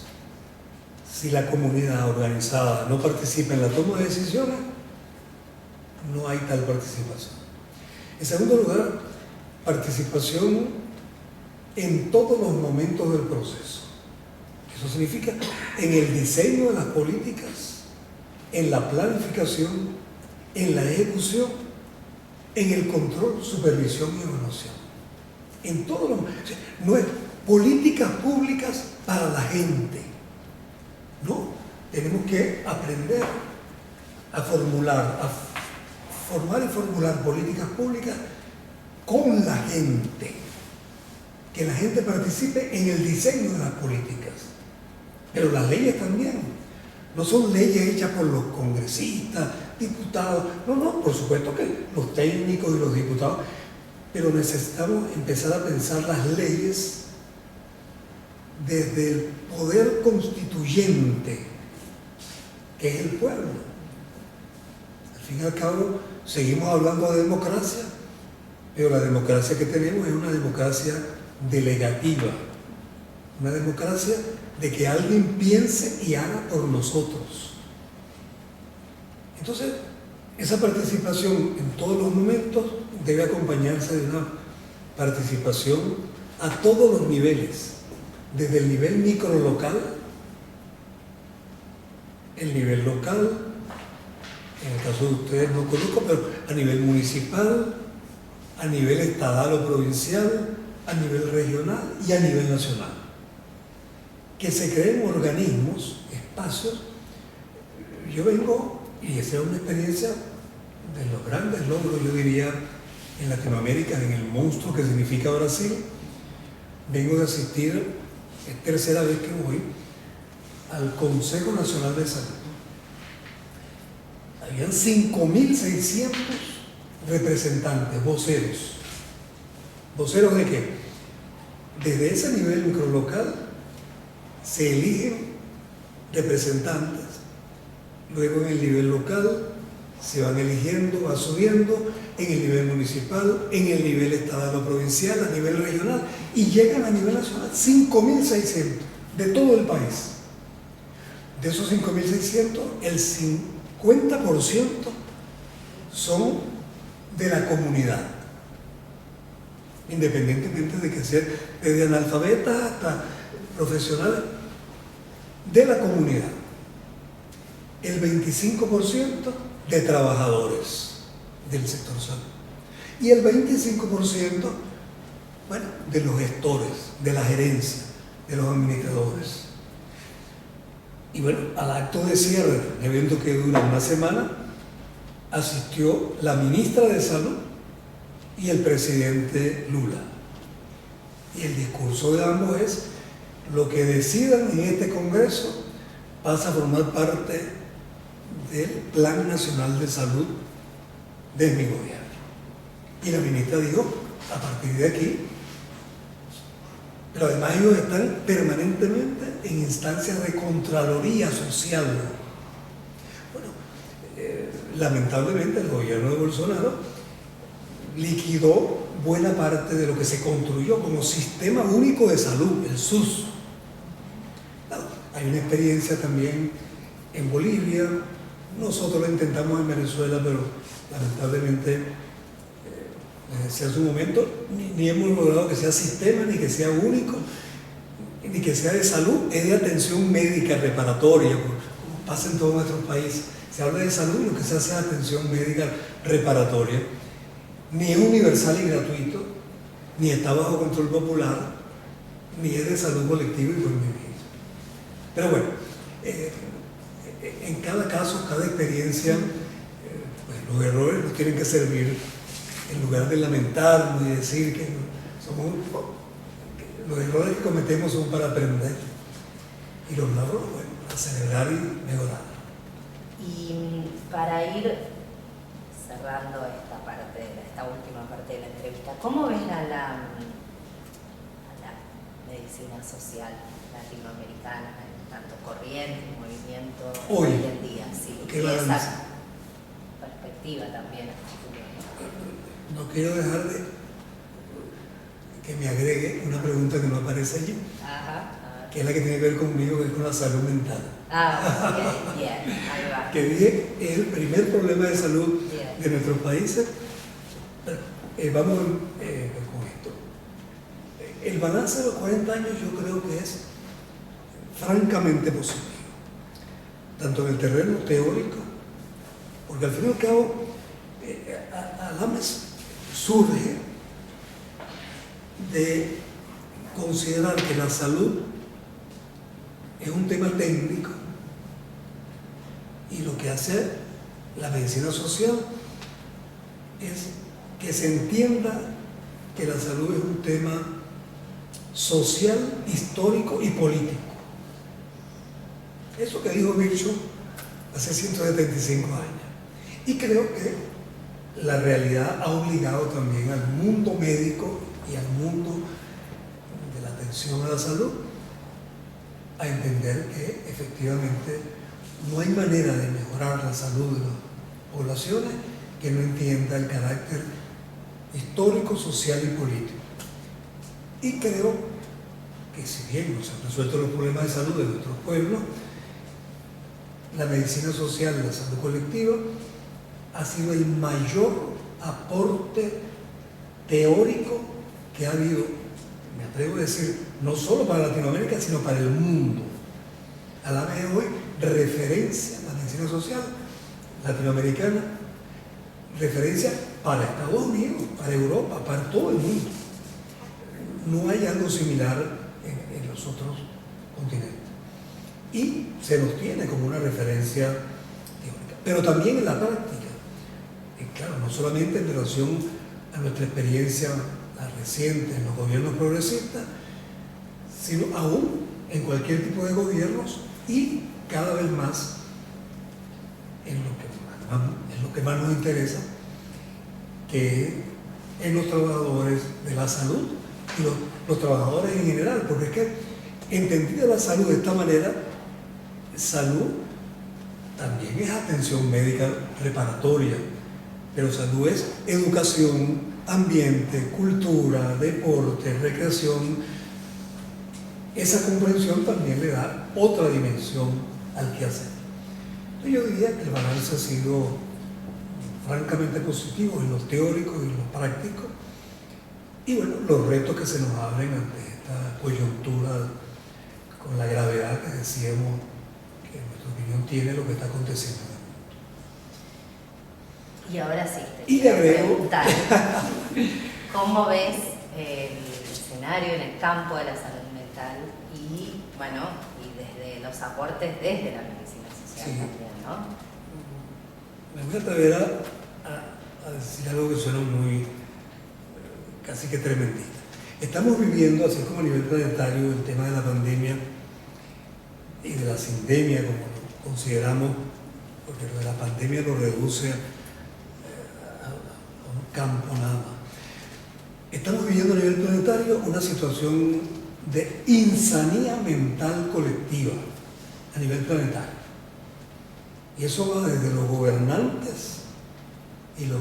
Si la comunidad organizada no participa en la toma de decisiones, no hay tal participación. En segundo lugar, participación en todos los momentos del proceso. Eso significa en el diseño de las políticas, en la planificación, en la ejecución, en el control, supervisión y evaluación. En todos los momentos. No es políticas públicas para la gente. No, tenemos que aprender a formar y formular políticas públicas con la gente. Que la gente participe en el diseño de las políticas. Pero las leyes también. No son leyes hechas por los congresistas, diputados. No, por supuesto que los técnicos y los diputados. Pero necesitamos empezar a pensar las leyes desde el poder constituyente, que es el pueblo. Al fin y al cabo, seguimos hablando de democracia, pero la democracia que tenemos es una democracia delegativa, una democracia de que alguien piense y haga por nosotros. Entonces, esa participación en todos los momentos debe acompañarse de una participación a todos los niveles, desde el nivel microlocal, el nivel local, en el caso de ustedes no conozco, pero a nivel municipal, a nivel estatal o provincial, a nivel regional y a nivel nacional. Que se creen organismos, espacios. Yo vengo, y esa es una experiencia de los grandes logros, yo diría, en Latinoamérica, en el monstruo que significa Brasil. Vengo de asistir, es tercera vez que voy, al Consejo Nacional de Salud. Habían 5.600 representantes, voceros. ¿Voceros de qué? Desde ese nivel microlocal se eligen representantes, luego en el nivel local se van eligiendo, va subiendo, en el nivel municipal, en el nivel estatal o provincial, a nivel regional, y llegan a nivel nacional, 5.600 de todo el país. De esos 5.600, el 50% son de la comunidad, independientemente de que sea desde analfabetas hasta profesionales de la comunidad. El 25% de trabajadores del sector salud. Y el 25%, bueno, de los gestores, de la gerencia, de los administradores. Y bueno, al acto de cierre, un evento que dura una semana, asistió la ministra de Salud y el presidente Lula. Y el discurso de ambos es: lo que decidan en este Congreso pasa a formar parte del Plan Nacional de Salud de mi gobierno. Y la ministra dijo: a partir de aquí. Pero además ellos están permanentemente en instancias de Contraloría Social. Bueno, lamentablemente el gobierno de Bolsonaro liquidó buena parte de lo que se construyó como Sistema Único de Salud, el SUS. Claro, hay una experiencia también en Bolivia, nosotros lo intentamos en Venezuela, pero lamentablemente, les decía hace un momento, ni hemos logrado que sea sistema, ni que sea único, ni que sea de salud, es de atención médica reparatoria, como pasa en todos nuestros países. Se habla de salud y lo que se hace es atención médica reparatoria. Ni es universal y gratuito, ni está bajo control popular, ni es de salud colectiva y buen vivir. Pero bueno, en cada caso, cada experiencia, pues los errores nos tienen que servir en lugar de lamentarnos y decir que los errores que cometemos son para aprender y los logros, bueno, para celebrar y mejorar. Y para ir cerrando esta última parte de la entrevista, ¿cómo ves a la medicina social latinoamericana, tanto corriente, movimiento hoy en día? Sí, y esa perspectiva también a futuro, ¿no? No quiero dejar de que me agregue una pregunta que no aparece allí, que es la que tiene que ver conmigo, que es con la salud mental. Bien, ahí va. Que dije, es el primer problema de salud de nuestros países. Vamos con esto. El balance de los 40 años yo creo que es francamente positivo, tanto en el terreno teórico, porque al fin y al cabo, ALAMES surge de considerar que la salud es un tema técnico y lo que hace la medicina social es que se entienda que la salud es un tema social, histórico y político. Eso que dijo Virchow hace 175 años. Y creo que la realidad ha obligado también al mundo médico y al mundo de la atención a la salud a entender que efectivamente no hay manera de mejorar la salud de las poblaciones que no entienda el carácter histórico, social y político. Y creo que si bien no se han resuelto los problemas de salud de nuestros pueblos, la medicina social y la salud colectiva ha sido el mayor aporte teórico que ha habido, me atrevo a decir, no solo para Latinoamérica, sino para el mundo. A la vez hoy, referencia a la medicina social latinoamericana, referencia para Estados Unidos, para Europa, para todo el mundo. No hay algo similar en los otros continentes. Y se nos tiene como una referencia teórica, pero también en la práctica. Claro, no solamente en relación a nuestra experiencia reciente en los gobiernos progresistas, sino aún en cualquier tipo de gobiernos y cada vez más en lo que más nos interesa, que es en los trabajadores de la salud y los trabajadores en general, porque es que entendida la salud de esta manera, salud también es atención médica reparatoria, pero salud es educación, ambiente, cultura, deporte, recreación. Esa comprensión también le da otra dimensión al quehacer. Yo diría que el balance ha sido francamente positivo en lo teórico y en lo práctico. Y bueno, los retos que se nos abren ante esta coyuntura con la gravedad que decíamos que en nuestra opinión tiene lo que está aconteciendo. Y ahora sí, te quiero preguntar, ¿cómo ves el escenario en el campo de la salud mental y desde los aportes desde la medicina social también, ¿no? Me voy a atrever a decir algo que suena muy, casi que tremendista. Estamos viviendo, así como a nivel planetario, el tema de la pandemia y de la sindemia, como lo consideramos, porque lo de la pandemia lo reduce a un campo nada más. Estamos viviendo a nivel planetario una situación de insanía mental colectiva a nivel planetario. Y eso va desde los gobernantes y los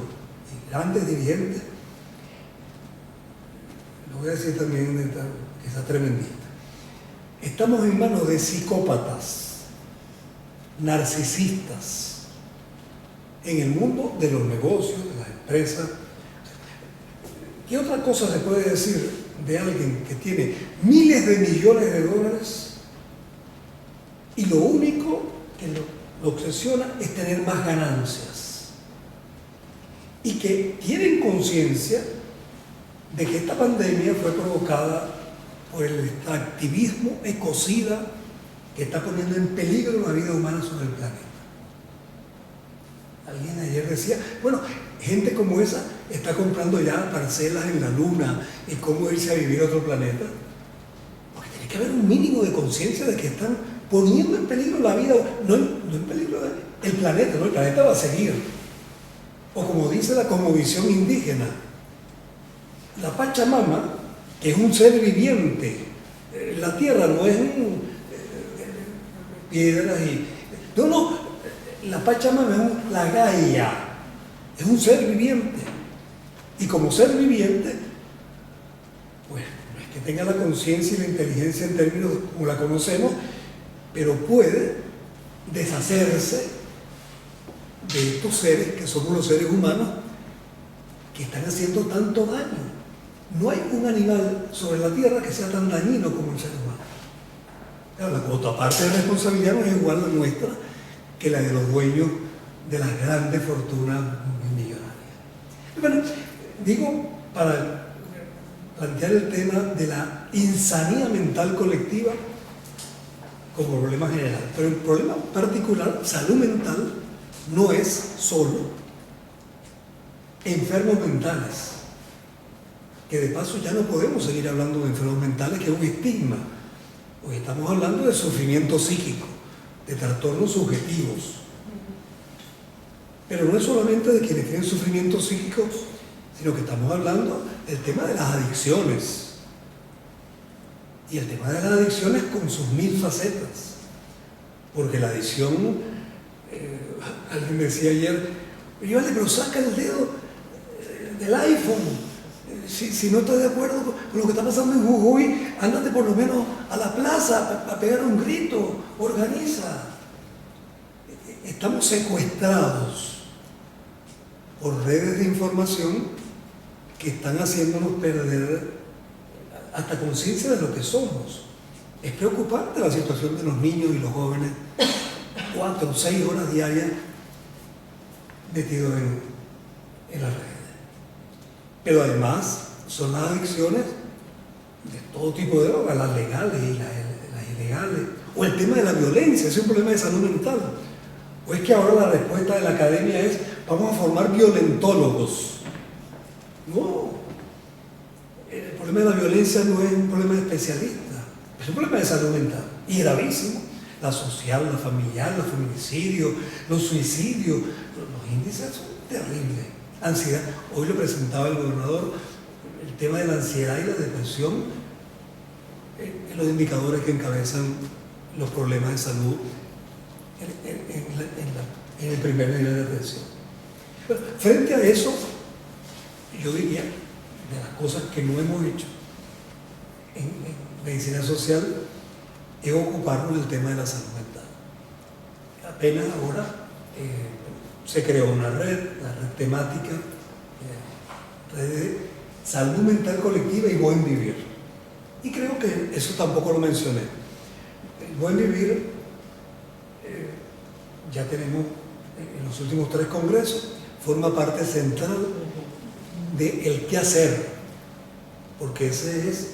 grandes dirigentes, lo voy a decir también, quizás tremendista. Estamos en manos de psicópatas, narcisistas, en el mundo de los negocios, de las empresas. ¿Qué otra cosa se puede decir de alguien que tiene miles de millones de dólares y lo único que lo obsesiona es tener más ganancias? Y que tienen conciencia de que esta pandemia fue provocada por el extractivismo ecocida que está poniendo en peligro la vida humana sobre el planeta. Alguien ayer decía, bueno, gente como esa está comprando ya parcelas en la luna y cómo irse a vivir a otro planeta. Porque tiene que haber un mínimo de conciencia de que están poniendo en peligro la vida, no en peligro el planeta, ¿no? El planeta va a seguir. O como dice la cosmovisión indígena, la Pachamama, que es un ser viviente, la tierra no es piedras y... No, la Pachamama es la Gaia, es un ser viviente. Y como ser viviente, pues no es que tenga la conciencia y la inteligencia en términos como la conocemos, pero puede deshacerse de estos seres que somos los seres humanos que están haciendo tanto daño. No hay un animal sobre la tierra que sea tan dañino como el ser humano. Claro, la otra parte de responsabilidad no es igual la nuestra que la de los dueños de las grandes fortunas millonarias. Bueno, digo, para plantear el tema de la insanía mental colectiva como problema general, pero el problema particular, salud mental, no es solo enfermos mentales, que de paso ya no podemos seguir hablando de enfermos mentales, que es un estigma. Hoy estamos hablando de sufrimiento psíquico, de trastornos subjetivos. Pero no es solamente de quienes tienen sufrimiento psíquico, sino que estamos hablando del tema de las adicciones. Y el tema de las adicciones con sus 1000 facetas. Porque la adicción, alguien decía ayer, vale, pero saca el dedo del iPhone. Si no estás de acuerdo con lo que está pasando en Jujuy, ándate por lo menos a la plaza a pegar un grito, organiza. Estamos secuestrados por redes de información que están haciéndonos perder hasta conciencia de lo que somos. Es preocupante la situación de los niños y los jóvenes, 4 o 6 horas diarias metidos en las redes. Pero además son las adicciones de todo tipo de drogas, las legales y las ilegales. O el tema de la violencia, es un problema de salud mental. O es que ahora la respuesta de la academia es, vamos a formar violentólogos. No, el problema de la violencia no es un problema de especialistas, es un problema de salud mental. Y gravísimo. La social, la familiar, los feminicidios, los suicidios, los índices son terribles. Ansiedad, hoy lo presentaba el gobernador, el tema de la ansiedad y la depresión, los indicadores que encabezan los problemas de salud en el primer nivel de atención. Pero frente a eso, yo diría, de las cosas que no hemos hecho en medicina social, es ocuparnos del tema de la salud mental. Apenas ahora se creó una red, la red temática, red de salud mental colectiva y buen vivir. Y creo que eso tampoco lo mencioné. El buen vivir, ya tenemos en los últimos 3 congresos, forma parte central del qué hacer, porque ese es,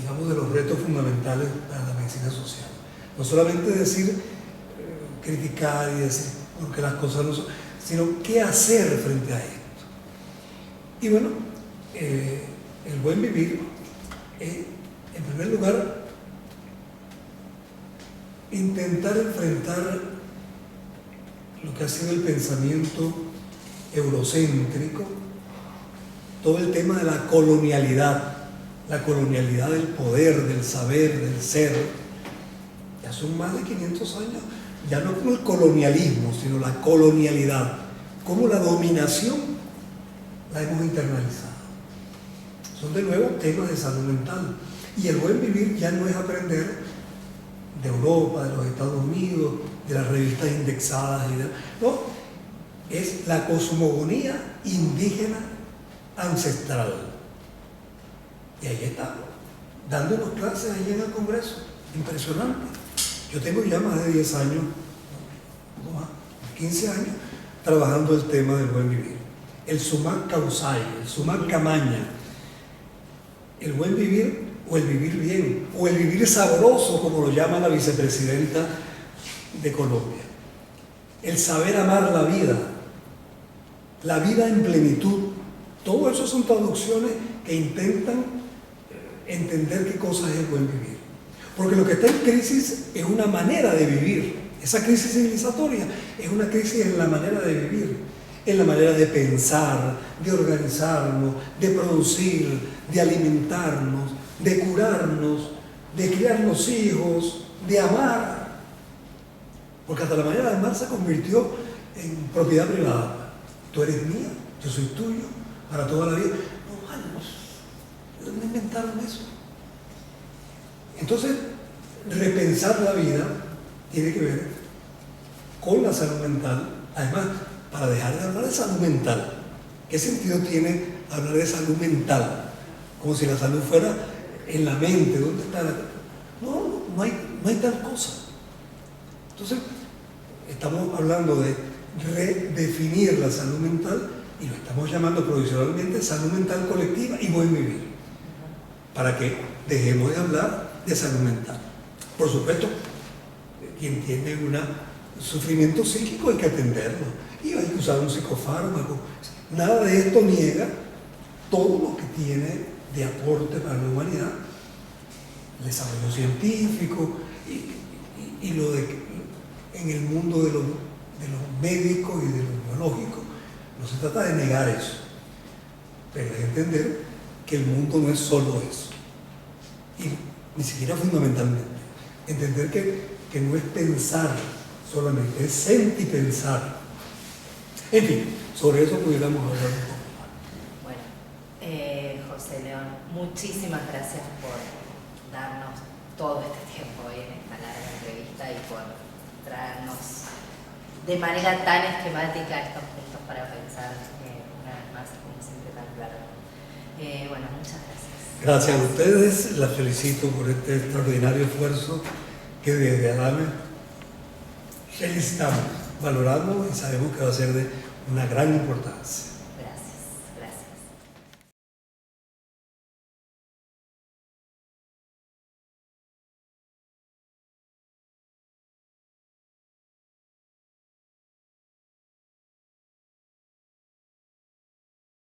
digamos, de los retos fundamentales para la medicina social. No solamente decir, criticar y decir porque las cosas no son, sino qué hacer frente a esto. Y bueno, el buen vivir, en primer lugar, intentar enfrentar lo que ha sido el pensamiento eurocéntrico, todo el tema de la colonialidad del poder, del saber, del ser. Ya son más de 500 años, ya no como el colonialismo, sino la colonialidad, como la dominación la hemos internalizado. Son de nuevo temas de salud mental. Y el buen vivir ya no es aprender de Europa, de los Estados Unidos, de las revistas indexadas, no, es la cosmogonía indígena ancestral. Y ahí estamos, dándonos clases ahí en el Congreso, impresionante. Yo tengo ya más de 10 años, no más, 15 años, trabajando el tema del buen vivir. El sumac causai, el sumac camaña, el buen vivir o el vivir bien, o el vivir sabroso, como lo llama la vicepresidenta de Colombia. El saber amar la vida en plenitud. Todo eso son traducciones que intentan entender qué cosa es el buen vivir. Porque lo que está en crisis es una manera de vivir. Esa crisis civilizatoria es una crisis en la manera de vivir, en la manera de pensar, de organizarnos, de producir, de alimentarnos, de curarnos, de criar los hijos, de amar. Porque hasta la manera de amar se convirtió en propiedad privada. Tú eres mía, yo soy tuyo, para toda la vida. No, manos, ¿dónde inventaron eso? Entonces, repensar la vida tiene que ver con la salud mental. Además, para dejar de hablar de salud mental, ¿qué sentido tiene hablar de salud mental? Como si la salud fuera en la mente. ¿Dónde está la...? No hay tal cosa. Entonces, estamos hablando de redefinir la salud mental y lo estamos llamando provisionalmente salud mental colectiva y buen vivir, para que dejemos de hablar de salud mental. Por supuesto, quien tiene un sufrimiento psíquico hay que atenderlo y hay que usar un psicofármaco. Nada de esto niega todo lo que tiene de aporte para la humanidad, el desarrollo científico y lo de en el mundo de los médicos y de lo biológico. No se trata de negar eso, pero es entender que el mundo no es solo eso, y ni siquiera fundamentalmente. Entender que no es pensar solamente, es sentipensar. En fin, sobre eso pudiéramos hablar un poco más. Bueno, José León, muchísimas gracias por darnos todo este tiempo hoy en esta larga entrevista y por traernos de manera tan esquemática estos puntos para pensar una vez más, como siempre, tan claro. Bueno, muchas gracias. Gracias a ustedes, las felicito por este extraordinario esfuerzo que desde ADAME felicitamos, valoramos y sabemos que va a ser de una gran importancia.